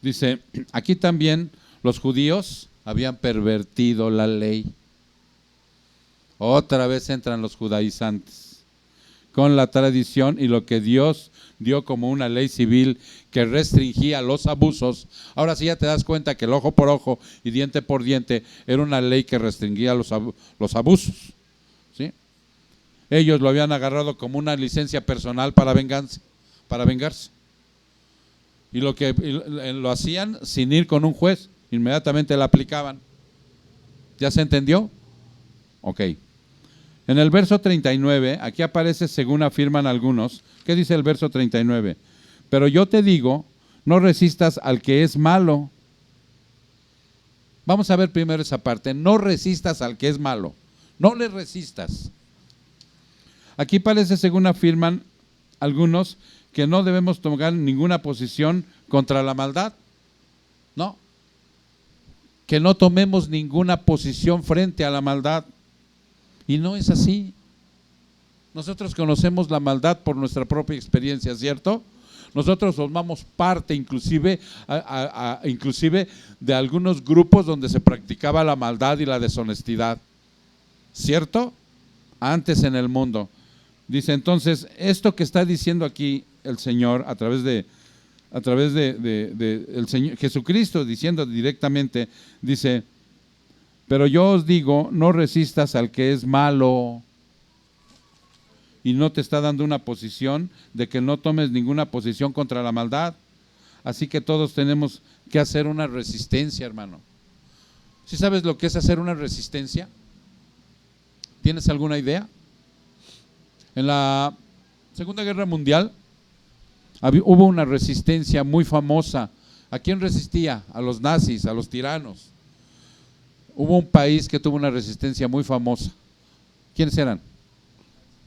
Dice, aquí también los judíos habían pervertido la ley. Otra vez entran los judaizantes con la tradición y lo que Dios dio como una ley civil que restringía los abusos. Ahora sí ya te das cuenta que el ojo por ojo y diente por diente era una ley que restringía los abusos, ¿sí? Ellos lo habían agarrado como una licencia personal para vengarse. Y lo hacían sin ir con un juez, inmediatamente la aplicaban. ¿Ya se entendió? Ok. En el verso 39, aquí aparece según afirman algunos. ¿Qué dice el verso 39? Pero yo te digo, no resistas al que es malo. Vamos a ver primero esa parte. No resistas al que es malo. No le resistas. Aquí parece según afirman algunos que no debemos tomar ninguna posición contra la maldad. No. Que no tomemos ninguna posición frente a la maldad. Y no es así. Nosotros conocemos la maldad por nuestra propia experiencia, ¿cierto? Nosotros formamos parte inclusive de algunos grupos donde se practicaba la maldad y la deshonestidad, ¿cierto? Antes en el mundo. Dice entonces, esto que está diciendo aquí el Señor a través de el Señor Jesucristo diciendo directamente, dice, pero yo os digo, no resistas al que es malo. Y no te está dando una posición de que no tomes ninguna posición contra la maldad. Así que todos tenemos que hacer una resistencia, hermano. ¿Sí sabes lo que es hacer una resistencia? ¿Tienes alguna idea? En la Segunda Guerra Mundial hubo una resistencia muy famosa. ¿A quién resistía? A los nazis, a los tiranos. Hubo un país que tuvo una resistencia muy famosa. ¿Quiénes eran?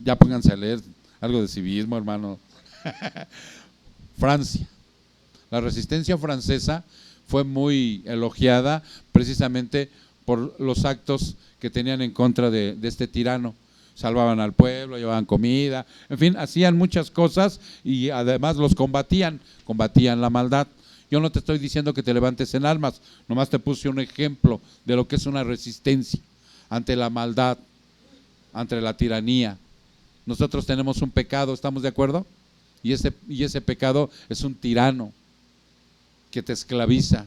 Ya pónganse a leer algo de civismo, hermano. Francia. La resistencia francesa fue muy elogiada precisamente por los actos que tenían en contra de este tirano. Salvaban al pueblo, llevaban comida, en fin, hacían muchas cosas y además los combatían la maldad. Yo no te estoy diciendo que te levantes en armas, nomás te puse un ejemplo de lo que es una resistencia ante la maldad, ante la tiranía. Nosotros tenemos un pecado, ¿estamos de acuerdo? Y ese pecado es un tirano que te esclaviza,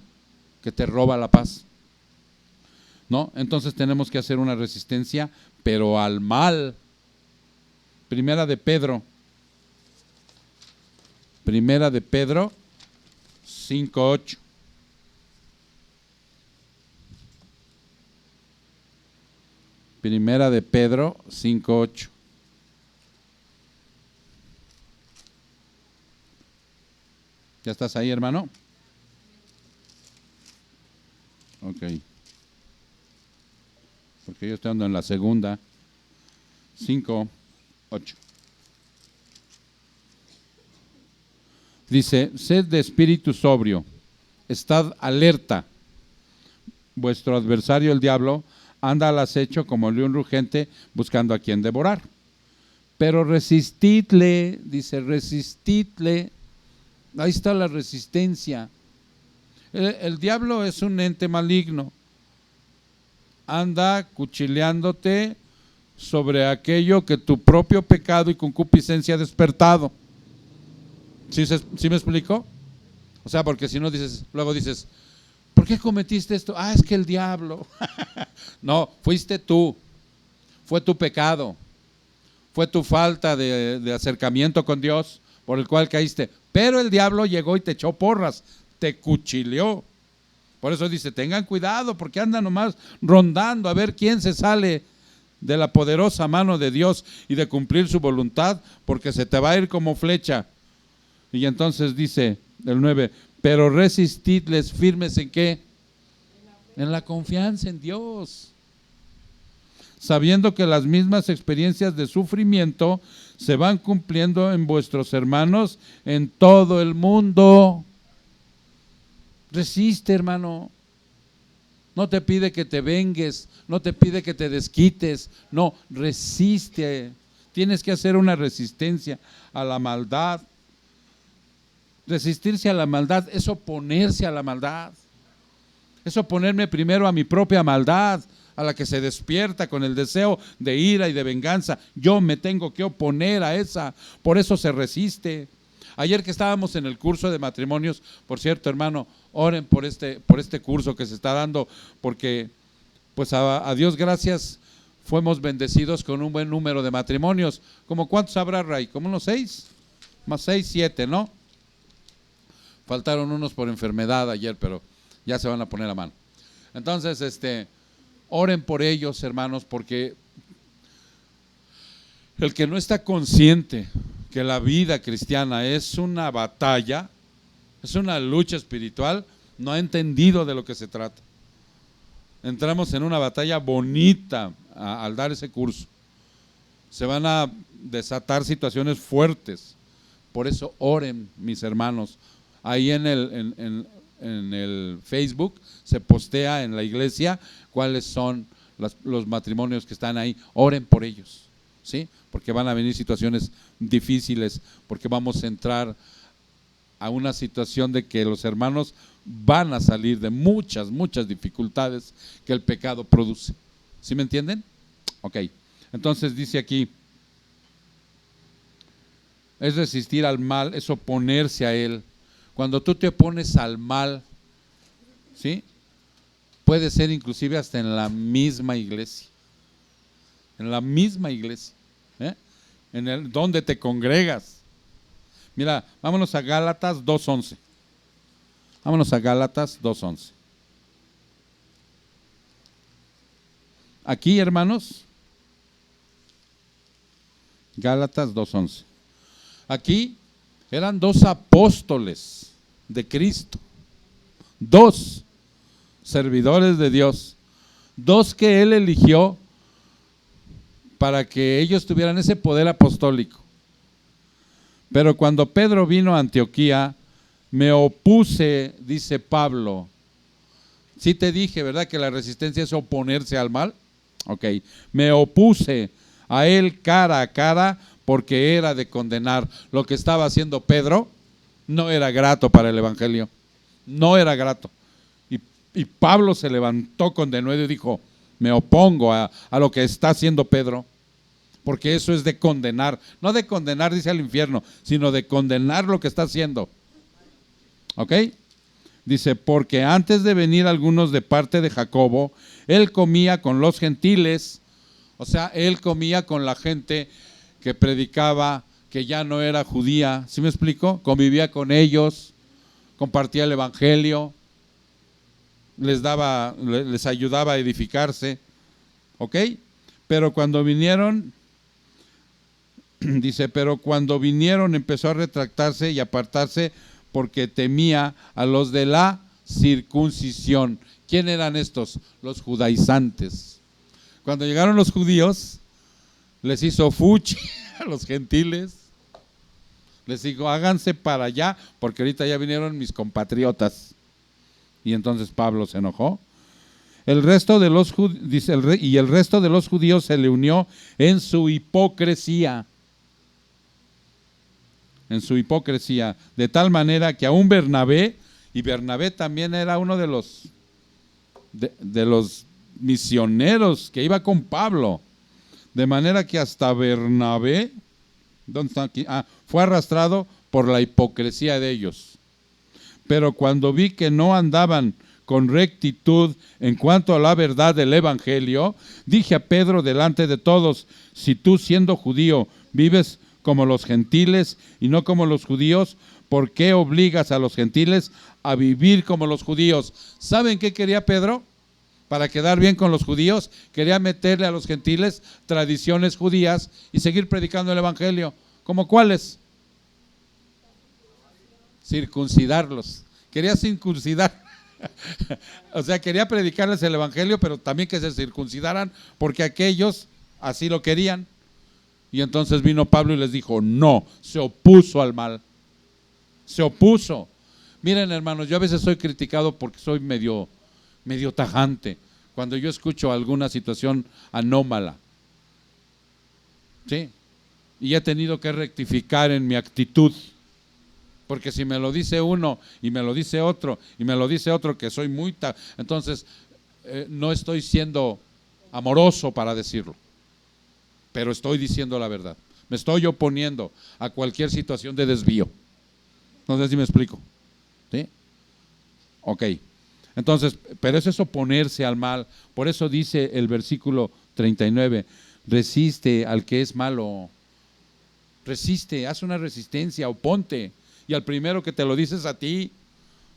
que te roba la paz, ¿no? Entonces tenemos que hacer una resistencia, pero al mal, Primera de Pedro. Primera de Pedro 5:8. Primera de Pedro 5:8. ¿Ya estás ahí, hermano? Ok. Porque yo estoy andando en la segunda. 5:8. Dice, sed de espíritu sobrio, estad alerta. Vuestro adversario, el diablo, anda al acecho como león rugente buscando a quien devorar. Pero resistidle, dice, resistidle. Ahí está la resistencia. El diablo es un ente maligno. Anda cuchileándote sobre aquello que tu propio pecado y concupiscencia ha despertado. ¿Sí me explico? O sea, porque si no dices, luego dices, ¿por qué cometiste esto? Ah, es que el diablo. No, fuiste tú. Fue tu pecado. Fue tu falta de acercamiento con Dios por el cual caíste. Pero el diablo llegó y te echó porras, te cuchileó. Por eso dice, tengan cuidado porque andan nomás rondando a ver quién se sale de la poderosa mano de Dios y de cumplir su voluntad, porque se te va a ir como flecha. Y entonces dice el 9, pero resistidles firmes ¿en qué? En la confianza en Dios, sabiendo que las mismas experiencias de sufrimiento se van cumpliendo en vuestros hermanos en todo el mundo. Resiste, hermano. No te pide que te vengues, no te pide que te desquites, no, resiste. Tienes que hacer una resistencia a la maldad. Resistirse a la maldad es oponerse a la maldad. Es oponerme primero a mi propia maldad, a la que se despierta con el deseo de ira y de venganza. Yo me tengo que oponer a esa, por eso se resiste. Ayer que estábamos en el curso de matrimonios, por cierto, hermano, oren por este curso que se está dando, porque pues a Dios gracias, fuimos bendecidos con un buen número de matrimonios. ¿Cómo cuántos habrá, Ray? ¿Como unos 6? Más 6, 7, ¿no? Faltaron unos por enfermedad ayer, pero ya se van a poner a mano. Entonces, oren por ellos, hermanos, porque el que no está consciente que la vida cristiana es una batalla, es una lucha espiritual, no ha entendido de lo que se trata. Entramos en una batalla bonita al dar ese curso. Se van a desatar situaciones fuertes. Por eso oren, mis hermanos. Ahí en el Facebook se postea en la iglesia cuáles son los matrimonios que están ahí. Oren por ellos, ¿sí? Porque van a venir situaciones difíciles, porque vamos a entrar a una situación de que los hermanos van a salir de muchas dificultades que el pecado produce. ¿Sí me entienden? Ok, entonces dice aquí, es resistir al mal, es oponerse a él. Cuando tú te opones al mal, ¿sí? Puede ser inclusive hasta en la misma iglesia. En la misma iglesia. En donde te congregas. Mira, vámonos a Gálatas 2:11. Vámonos a Gálatas 2:11. Aquí, hermanos, Gálatas 2:11. Aquí eran 2 apóstoles de Cristo, 2 servidores de Dios, 2 que Él eligió para que ellos tuvieran ese poder apostólico. Pero cuando Pedro vino a Antioquía, me opuse, dice Pablo. Sí te dije, ¿verdad? Que la resistencia es oponerse al mal. Ok, me opuse a él cara a cara porque era de condenar. Lo que estaba haciendo Pedro no era grato para el evangelio, no era grato. Y Pablo se levantó con denuedo y dijo, me opongo a lo que está haciendo Pedro, porque eso es de condenar, no de condenar, dice, al infierno, sino de condenar lo que está haciendo. ¿Ok? Dice, porque antes de venir algunos de parte de Jacobo, él comía con los gentiles, o sea, él comía con la gente que predicaba, que ya no era judía, ¿sí me explico? Convivía con ellos, compartía el evangelio, les ayudaba a edificarse, ¿ok? Pero cuando vinieron, dice, pero cuando vinieron empezó a retractarse y apartarse porque temía a los de la circuncisión. ¿Quién eran estos? Los judaizantes. Cuando llegaron los judíos, les hizo fuchi a los gentiles. Les dijo, háganse para allá, porque ahorita ya vinieron mis compatriotas. Y entonces Pablo se enojó. El resto de los y el resto de los judíos se le unió en su hipocresía. En su hipocresía, de tal manera que aún Bernabé, y Bernabé también era uno de los misioneros que iba con Pablo, de manera que hasta Bernabé, ¿dónde está aquí? Fue arrastrado por la hipocresía de ellos. Pero cuando vi que no andaban con rectitud en cuanto a la verdad del evangelio, dije a Pedro delante de todos, si tú siendo judío vives como los gentiles y no como los judíos, ¿por qué obligas a los gentiles a vivir como los judíos? ¿Saben qué quería Pedro? Para quedar bien con los judíos, quería meterle a los gentiles tradiciones judías y seguir predicando el evangelio. ¿Cómo cuáles? Circuncidarlos. Quería circuncidar. O sea, quería predicarles el evangelio, pero también que se circuncidaran, porque aquellos así lo querían. Y entonces vino Pablo y les dijo, no, se opuso al mal. Se opuso. Miren, hermanos, yo a veces soy criticado porque soy medio tajante. Cuando yo escucho alguna situación anómala, ¿sí? Y he tenido que rectificar en mi actitud. Porque si me lo dice uno y me lo dice otro y me lo dice otro que soy entonces no estoy siendo amoroso para decirlo, pero estoy diciendo la verdad. Me estoy oponiendo a cualquier situación de desvío. No sé si me explico. ¿Sí? Ok. Entonces, pero eso es oponerse al mal. Por eso dice el versículo 39, resiste al que es malo. Resiste, haz una resistencia, oponte. Y al primero que te lo dices a ti,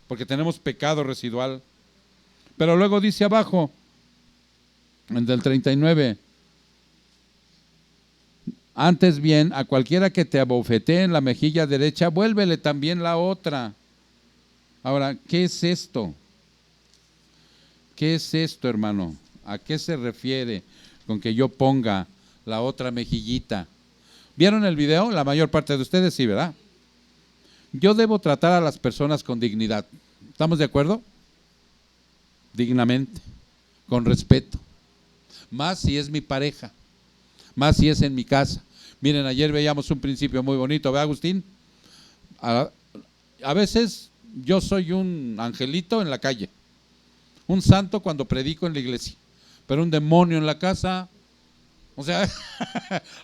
porque tenemos pecado residual. Pero luego dice abajo, en el 39, antes bien, a cualquiera que te abofetee en la mejilla derecha, vuélvele también la otra. Ahora, ¿qué es esto? ¿Qué es esto, hermano? ¿A qué se refiere con que yo ponga la otra mejillita? ¿Vieron el video? La mayor parte de ustedes sí, ¿verdad? Yo debo tratar a las personas con dignidad. ¿Estamos de acuerdo? Dignamente, con respeto. Más si es mi pareja, más si es en mi casa. Miren, ayer veíamos un principio muy bonito, ¿verdad, Agustín? A veces yo soy un angelito en la calle, un santo cuando predico en la iglesia, pero un demonio en la casa, o sea,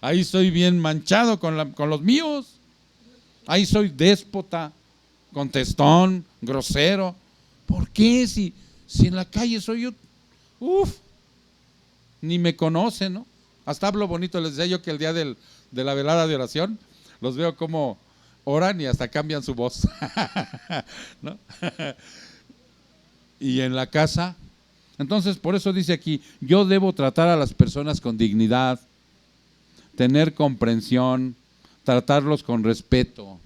ahí soy bien manchado con los míos. Ahí soy déspota, contestón, grosero. ¿Por qué? Si en la calle soy yo, ni me conocen, ¿no? Hasta hablo bonito, les decía yo que el día de la velada de oración, los veo como oran y hasta cambian su voz. ¿No? Y en la casa, entonces por eso dice aquí, yo debo tratar a las personas con dignidad, tener comprensión, tratarlos con respeto.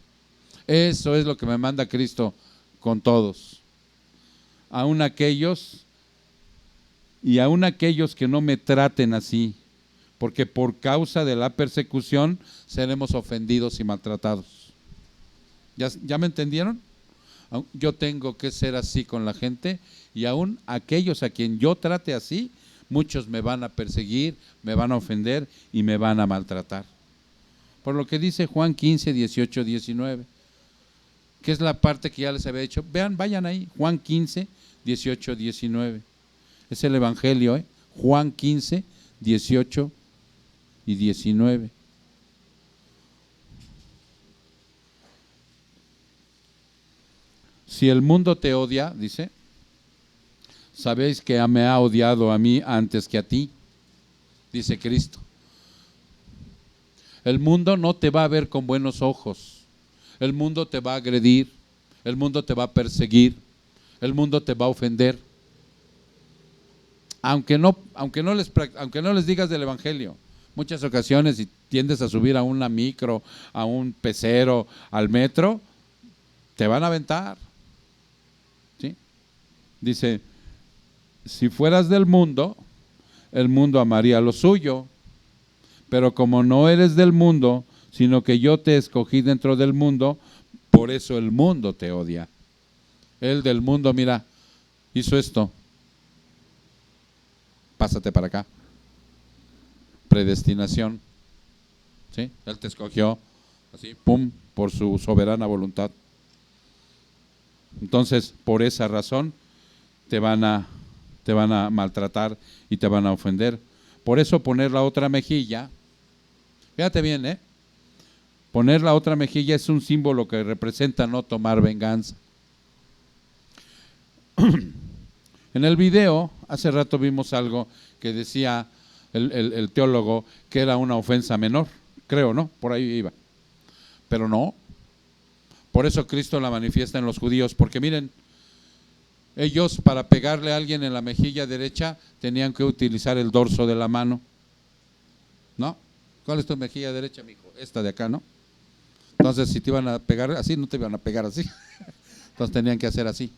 Eso es lo que me manda Cristo con todos. Aún aquellos que no me traten así, porque por causa de la persecución seremos ofendidos y maltratados. ¿Ya me entendieron? Yo tengo que ser así con la gente, y aún aquellos a quien yo trate así, muchos me van a perseguir, me van a ofender y me van a maltratar. Por lo que dice Juan 15, 18, 19, que es la parte que ya les había dicho. Vean, vayan ahí, Juan 15, 18, 19. Es el Evangelio, Juan 15, 18 y 19. Si el mundo te odia, dice, sabéis que me ha odiado a mí antes que a ti, dice Cristo. El mundo no te va a ver con buenos ojos. El mundo te va a agredir. El mundo te va a perseguir. El mundo te va a ofender. Aunque no les digas del evangelio. Muchas ocasiones, si tiendes a subir a una micro, a un pecero, al metro, te van a aventar. ¿Sí? Dice, si fueras del mundo, el mundo amaría lo suyo. Pero como no eres del mundo, sino que yo te escogí dentro del mundo, por eso el mundo te odia. El del mundo, mira, hizo esto. Pásate para acá. Predestinación. ¿Sí? Él te escogió, así, pum, por su soberana voluntad. Entonces, por esa razón, te van a maltratar y te van a ofender. Por eso poner la otra mejilla, fíjate bien, poner la otra mejilla es un símbolo que representa no tomar venganza. En el video, hace rato vimos algo que decía el teólogo que era una ofensa menor, creo, ¿no? Por ahí iba. Pero no. Por eso Cristo la manifiesta en los judíos, porque miren, ellos para pegarle a alguien en la mejilla derecha tenían que utilizar el dorso de la mano. ¿No? ¿Cuál es tu mejilla derecha, mijo? Esta de acá, ¿no? Entonces, si te iban a pegar así, no te iban a pegar así. Entonces tenían que hacer así.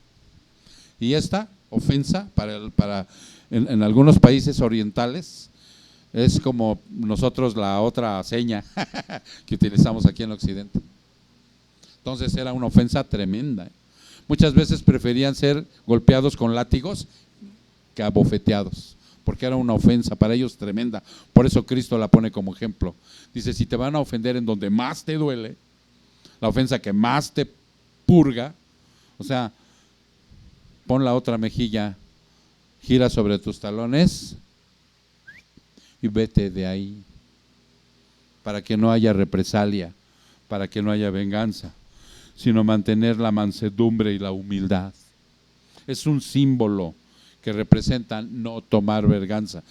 Y esta ofensa en algunos países orientales es como nosotros la otra seña que utilizamos aquí en Occidente. Entonces era una ofensa tremenda. Muchas veces preferían ser golpeados con látigos que abofeteados, porque era una ofensa para ellos tremenda. Por eso Cristo la pone como ejemplo. Dice, si te van a ofender en donde más te duele, la ofensa que más te purga, o sea, pon la otra mejilla, gira sobre tus talones y vete de ahí, para que no haya represalia, para que no haya venganza, sino mantener la mansedumbre y la humildad. Es un símbolo que representa no tomar venganza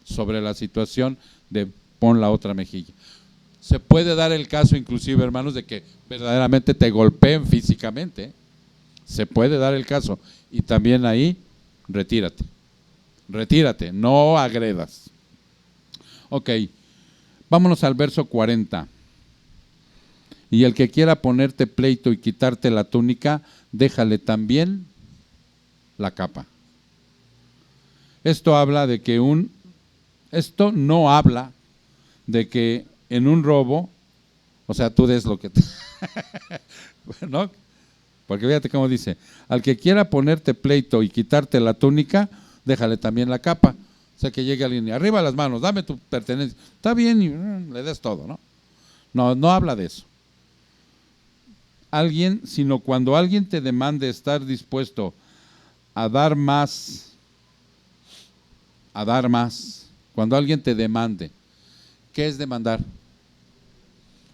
sobre la situación de pon la otra mejilla. Se puede dar el caso inclusive, hermanos, de que verdaderamente te golpeen físicamente. Se puede dar el caso. Y también ahí, retírate, no agredas. Ok, vámonos al verso 40. Y el que quiera ponerte pleito y quitarte la túnica, déjale también la capa. Esto no habla de que en un robo, o sea, tú des lo que te ¿no? Porque fíjate cómo dice, al que quiera ponerte pleito y quitarte la túnica, déjale también la capa. O sea, que llegue alguien y arriba las manos, dame tu pertenencia. Está bien y le des todo, ¿no? No habla de eso. Sino cuando alguien te demande estar dispuesto a dar más, cuando alguien te demande, ¿qué es demandar?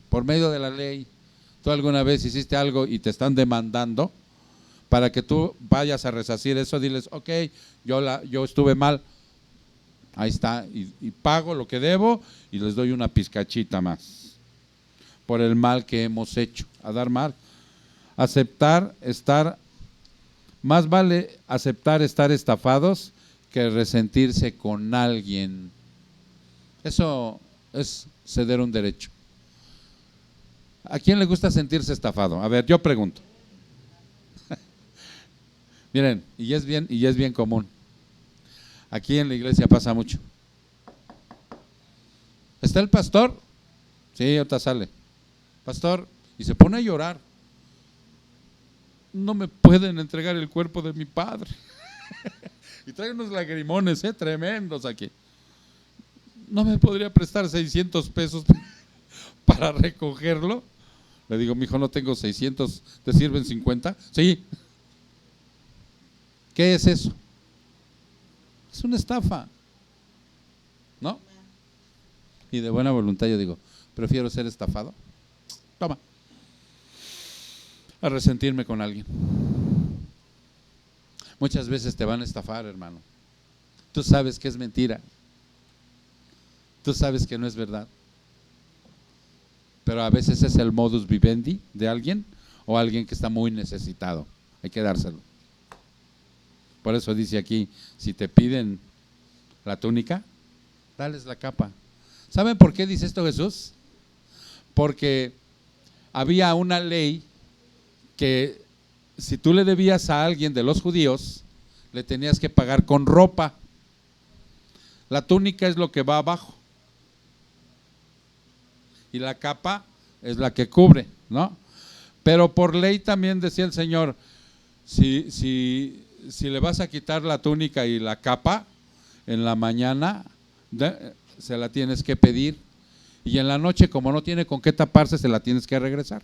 Por medio de la ley. ¿Tú alguna vez hiciste algo y te están demandando? Para que tú vayas a resarcir eso, diles, ok, yo estuve mal, ahí está, y pago lo que debo y les doy una pizcachita más por el mal que hemos hecho. A dar mal. Más vale aceptar estar estafados que resentirse con alguien. Eso es ceder un derecho. ¿A quién le gusta sentirse estafado? A ver, yo pregunto. Miren, y es bien común. Aquí en la iglesia pasa mucho. ¿Está el pastor? Sí, ahorita sale. Pastor, y se pone a llorar. No me pueden entregar el cuerpo de mi padre. Y trae unos lagrimones, tremendos aquí. ¿No me podría prestar 600 pesos para recogerlo? Le digo, mijo, no tengo 600, ¿te sirven 50? Sí. ¿Qué es eso? Es una estafa, ¿no? Y de buena voluntad yo digo, prefiero ser estafado. Toma. A resentirme con alguien. Muchas veces te van a estafar, hermano. Tú sabes que es mentira. Tú sabes que no es verdad. Pero a veces es el modus vivendi de alguien o alguien que está muy necesitado. Hay que dárselo. Por eso dice aquí, si te piden la túnica, dales la capa. ¿Saben por qué dice esto Jesús? Porque había una ley que si tú le debías a alguien de los judíos, le tenías que pagar con ropa. La túnica es lo que va abajo. Y la capa es la que cubre, ¿no? Pero por ley también decía el Señor, si le vas a quitar la túnica y la capa, en la mañana se la tienes que pedir. Y en la noche, como no tiene con qué taparse, se la tienes que regresar.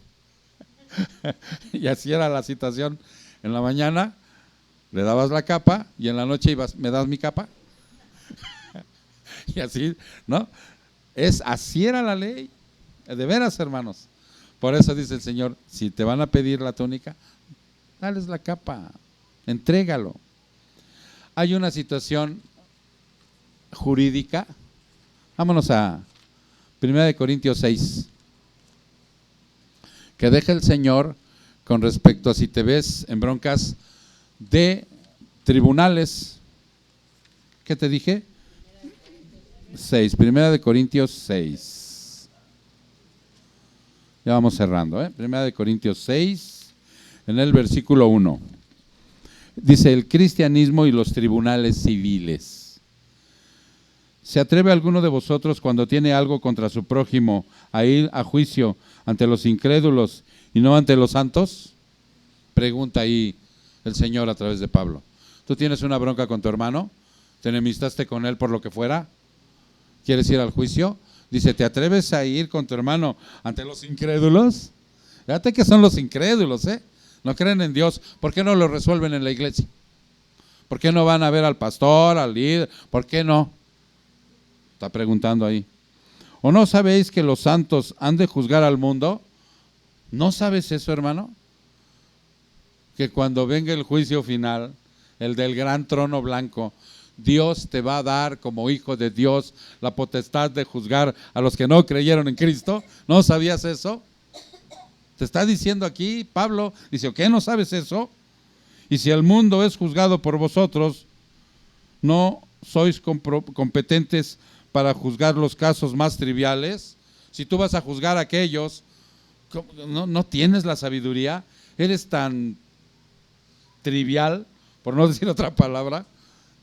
Y así era la situación. En la mañana le dabas la capa y en la noche ibas, ¿me das mi capa? Y así, ¿no? Así era la ley. De veras, hermanos. Por eso dice el Señor, si te van a pedir la túnica, dales la capa, entrégalo. Hay una situación jurídica. Vámonos a 1 Corintios 6. Que deja el Señor con respecto a si te ves en broncas de tribunales. ¿Qué te dije? 6, 1 Corintios 6. Ya vamos cerrando, 1 Corintios 6, en el versículo 1. Dice, el cristianismo y los tribunales civiles. ¿Se atreve alguno de vosotros cuando tiene algo contra su prójimo a ir a juicio ante los incrédulos y no ante los santos? Pregunta ahí el Señor a través de Pablo. ¿Tú tienes una bronca con tu hermano? ¿Te enemistaste con él por lo que fuera? ¿Quieres ir al juicio? Dice, ¿te atreves a ir con tu hermano ante los incrédulos? Fíjate que son los incrédulos, no creen en Dios. ¿Por qué no lo resuelven en la iglesia? ¿Por qué no van a ver al pastor, al líder? ¿Por qué no? Está preguntando ahí. ¿O no sabéis que los santos han de juzgar al mundo? ¿No sabes eso, hermano? Que cuando venga el juicio final, el del gran trono blanco, Dios te va a dar como hijo de Dios la potestad de juzgar a los que no creyeron en Cristo. ¿No sabías eso? Te está diciendo aquí Pablo, dice, ¿qué no sabes eso? Y si el mundo es juzgado por vosotros, ¿no sois competentes para juzgar los casos más triviales? Si tú vas a juzgar a aquellos, ¿no tienes la sabiduría? ¿Eres tan trivial, por no decir otra palabra,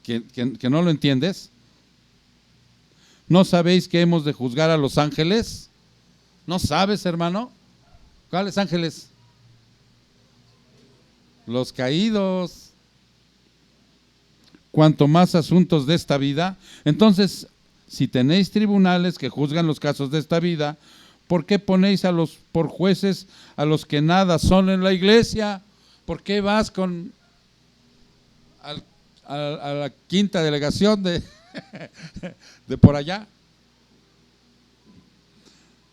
que no lo entiendes? ¿No sabéis que hemos de juzgar a los ángeles? ¿No sabes, hermano? ¿Cuáles ángeles? Los caídos. Cuanto más asuntos de esta vida. Entonces, si tenéis tribunales que juzgan los casos de esta vida, ¿por qué ponéis por jueces a los que nada son en la iglesia? ¿Por qué vas a la quinta delegación de por allá?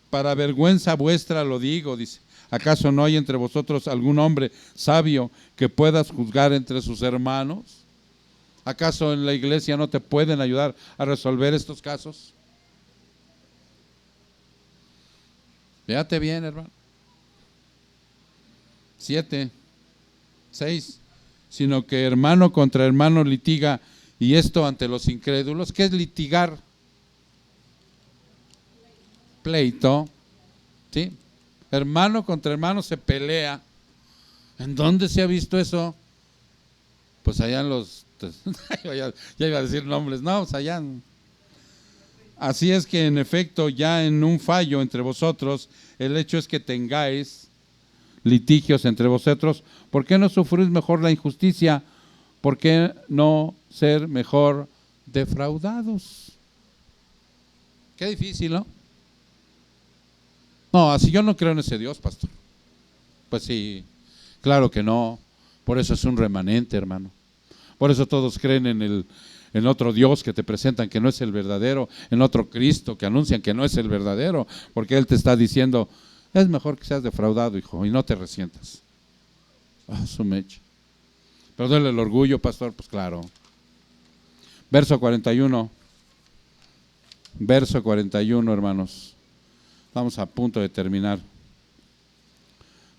Para vergüenza vuestra lo digo, dice. ¿Acaso no hay entre vosotros algún hombre sabio que puedas juzgar entre sus hermanos? ¿Acaso en la iglesia no te pueden ayudar a resolver estos casos? Fíjate bien, hermano. 7, 6. Sino que hermano contra hermano litiga, y esto ante los incrédulos. ¿Qué es litigar? Pleito, ¿sí? Hermano contra hermano se pelea. ¿En dónde se ha visto eso? Pues allá en los... ya iba a decir nombres, no, pues allá. Así es que en efecto ya en un fallo entre vosotros, el hecho es que tengáis litigios entre vosotros. ¿Por qué no sufrís mejor la injusticia? ¿Por qué no ser mejor defraudados? Qué difícil, ¿no? No, así yo no creo en ese Dios, pastor. Pues sí, claro que no. Por eso es un remanente, hermano. Por eso todos creen en otro Dios que te presentan que no es el verdadero, en otro Cristo que anuncian que no es el verdadero, porque Él te está diciendo, es mejor que seas defraudado, hijo, y no te resientas. Su mecha. Pero duele el orgullo, pastor, pues claro. Verso 41. Verso 41, hermanos. Estamos a punto de terminar.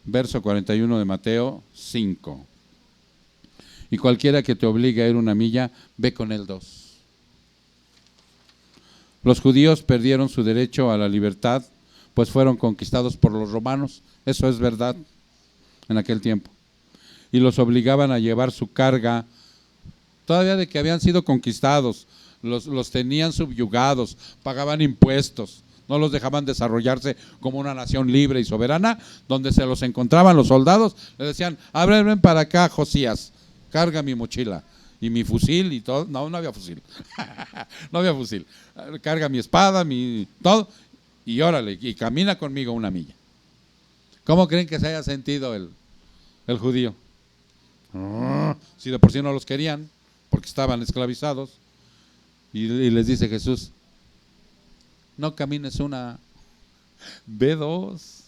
Verso 41 de Mateo 5. Y cualquiera que te obligue a ir una milla, ve con él 2. Los judíos perdieron su derecho a la libertad, pues fueron conquistados por los romanos. Eso es verdad en aquel tiempo. Y los obligaban a llevar su carga, todavía de que habían sido conquistados, los tenían subyugados, pagaban impuestos, no los dejaban desarrollarse como una nación libre y soberana. Donde se los encontraban los soldados, le decían: ven para acá, Josías, carga mi mochila y mi fusil y todo. No había fusil. No había fusil. Carga mi espada, mi todo, y órale, y camina conmigo una milla. ¿Cómo creen que se haya sentido el judío? Si de por sí no los querían, porque estaban esclavizados. Y les dice Jesús: no camines una, ve 2.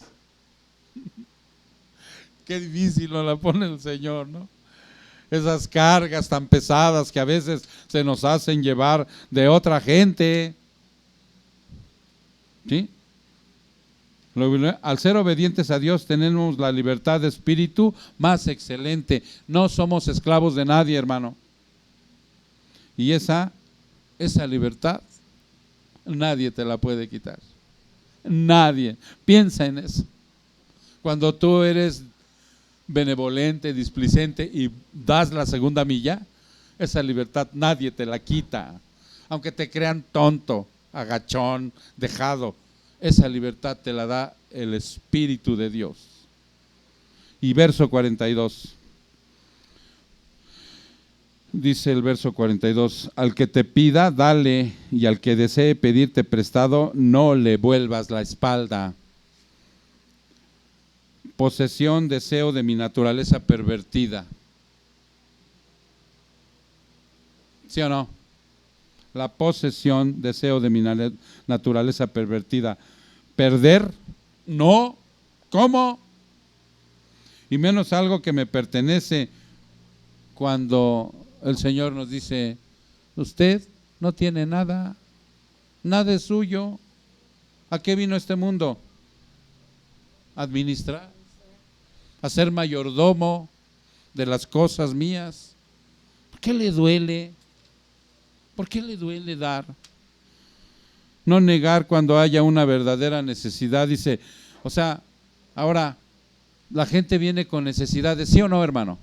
Qué difícil nos la pone el Señor, ¿no? Esas cargas tan pesadas que a veces se nos hacen llevar de otra gente. ¿Sí? Al ser obedientes a Dios tenemos la libertad de espíritu más excelente. No somos esclavos de nadie, hermano. Y esa libertad nadie te la puede quitar. Nadie. Piensa en eso. Cuando tú eres benevolente, displicente y das la segunda milla, esa libertad nadie te la quita. Aunque te crean tonto, agachón, dejado, esa libertad te la da el Espíritu de Dios. Y verso 42. Dice el verso 42: al que te pida, dale, y al que desee pedirte prestado, no le vuelvas la espalda. Posesión, deseo de mi naturaleza pervertida. ¿Sí o no? La posesión, deseo de mi naturaleza pervertida. Perder, no. ¿Cómo? Y menos algo que me pertenece, cuando el Señor nos dice: usted no tiene nada, nada es suyo. ¿A qué vino este mundo? Administrar, a ser mayordomo de las cosas mías. ¿Por qué le duele? ¿Por qué le duele dar? No negar cuando haya una verdadera necesidad. Dice, o sea, ahora la gente viene con necesidades, ¿sí o no, hermano?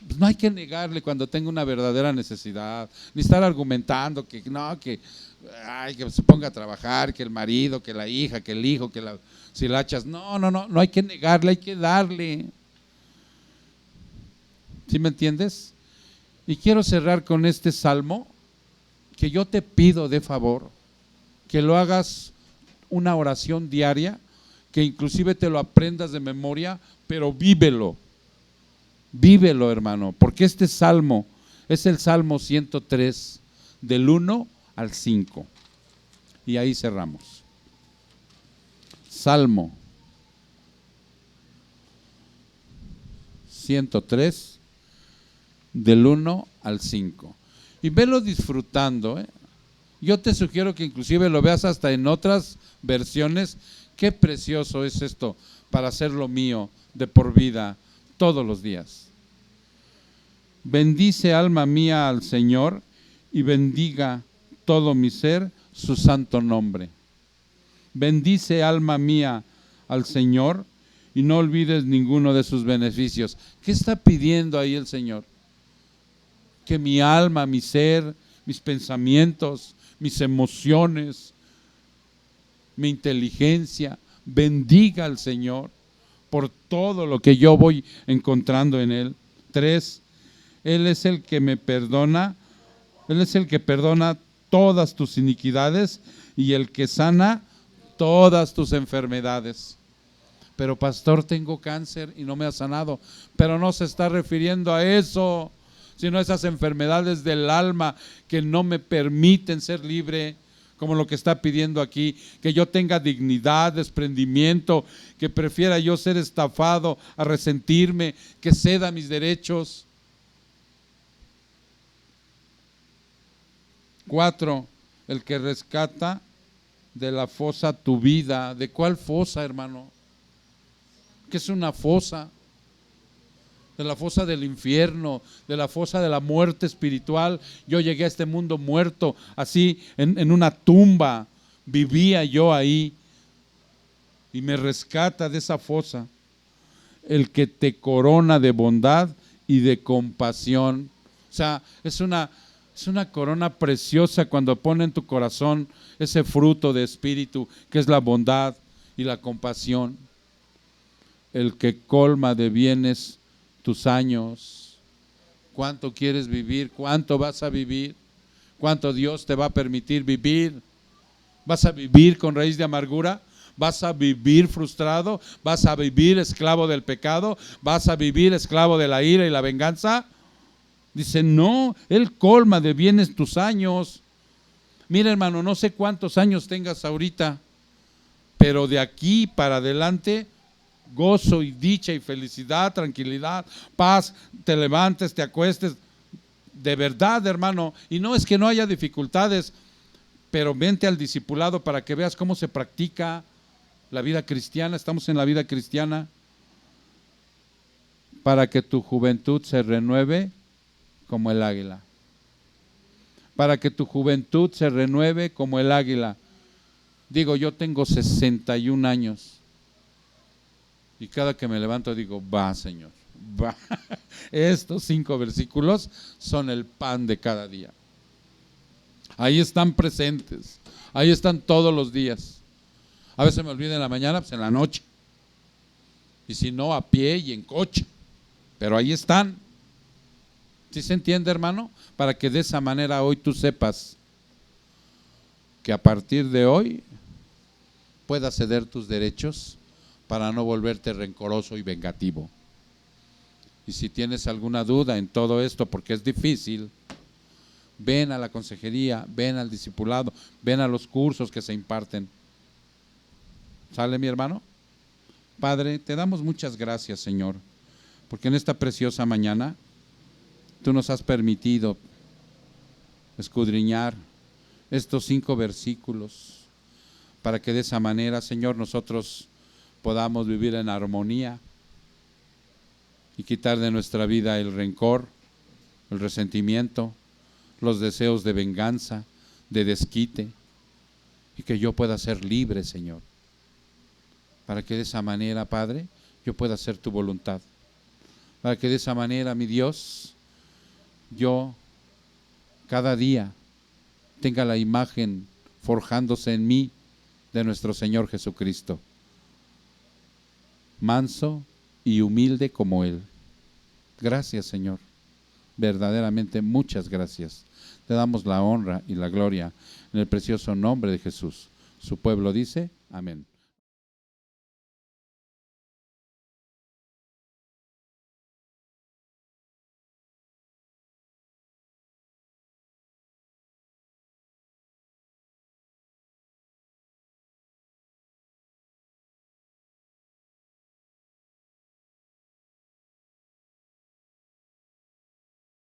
Pues no hay que negarle cuando tenga una verdadera necesidad, ni estar argumentando que no, que se ponga a trabajar, que el marido, que la hija, que el hijo, que las hilachas. No hay que negarle, hay que darle. ¿Sí me entiendes? Y quiero cerrar con este salmo, que yo te pido de favor que lo hagas una oración diaria, que inclusive te lo aprendas de memoria, pero vívelo. Vívelo, hermano, porque este salmo es el Salmo 103, del 1 al 5. Y ahí cerramos. Salmo 103, del 1 al 5. Y velo disfrutando, Yo te sugiero que inclusive lo veas hasta en otras versiones. Qué precioso es esto para hacerlo mío de por vida, todos los días. Bendice, alma mía, al Señor, y bendiga todo mi ser su santo nombre. Bendice, alma mía, al Señor, y no olvides ninguno de sus beneficios. ¿Qué está pidiendo ahí el Señor? Que mi alma, mi ser, mis pensamientos, mis emociones, mi inteligencia, bendiga al Señor por todo lo que yo voy encontrando en Él. 3. Él es el que me perdona, Él es el que perdona todas tus iniquidades y el que sana todas tus enfermedades. Pero pastor, tengo cáncer y no me ha sanado. Pero no se está refiriendo a eso, sino a esas enfermedades del alma que no me permiten ser libre, como lo que está pidiendo aquí, que yo tenga dignidad, desprendimiento, que prefiera yo ser estafado a resentirme, que ceda mis derechos. 4. el que rescata de la fosa tu vida. ¿De cuál fosa, hermano? ¿Qué es una fosa? De la fosa del infierno, de la fosa de la muerte espiritual. Yo llegué a este mundo muerto, así en una tumba, vivía yo ahí, y me rescata de esa fosa el que te corona de bondad y de compasión. O sea, es una corona preciosa cuando pone en tu corazón ese fruto de espíritu que es la bondad y la compasión. El que colma de bienes tus años. ¿Cuánto quieres vivir? ¿Cuánto vas a vivir? ¿Cuánto Dios te va a permitir vivir? ¿Vas a vivir con raíz de amargura? ¿Vas a vivir frustrado? ¿Vas a vivir esclavo del pecado? ¿Vas a vivir esclavo de la ira y la venganza? Dice, no, Él colma de bienes tus años. Mira, hermano, no sé cuántos años tengas ahorita, pero de aquí para adelante, gozo y dicha y felicidad, tranquilidad, paz, te levantes, te acuestes, de verdad, hermano. Y no es que no haya dificultades, pero vente al discipulado para que veas cómo se practica la vida cristiana. Estamos en la vida cristiana. Para que tu juventud se renueve como el águila. Para que tu juventud se renueve como el águila. Digo, yo tengo 61 años. Y cada que me levanto digo, va, Señor, va. Estos 5 versículos son el pan de cada día. Ahí están presentes. Ahí están todos los días. A veces me olvido en la mañana, pues en la noche. Y si no, a pie y en coche. Pero ahí están. ¿Sí se entiende, hermano? Para que de esa manera hoy tú sepas que a partir de hoy puedas ceder tus derechos para no volverte rencoroso y vengativo. Y si tienes alguna duda en todo esto, porque es difícil, ven a la consejería, ven al discipulado, ven a los cursos que se imparten. ¿Sale, mi hermano? Padre, te damos muchas gracias, Señor, porque en esta preciosa mañana tú nos has permitido escudriñar estos 5 versículos para que de esa manera, Señor, nosotros podamos vivir en armonía y quitar de nuestra vida el rencor, el resentimiento, los deseos de venganza, de desquite, y que yo pueda ser libre, Señor, para que de esa manera, Padre, yo pueda hacer tu voluntad, para que de esa manera, mi Dios, yo cada día tenga la imagen forjándose en mí de nuestro Señor Jesucristo, manso y humilde como Él. Gracias, Señor, verdaderamente muchas gracias. Te damos la honra y la gloria en el precioso nombre de Jesús. Su pueblo dice, amén.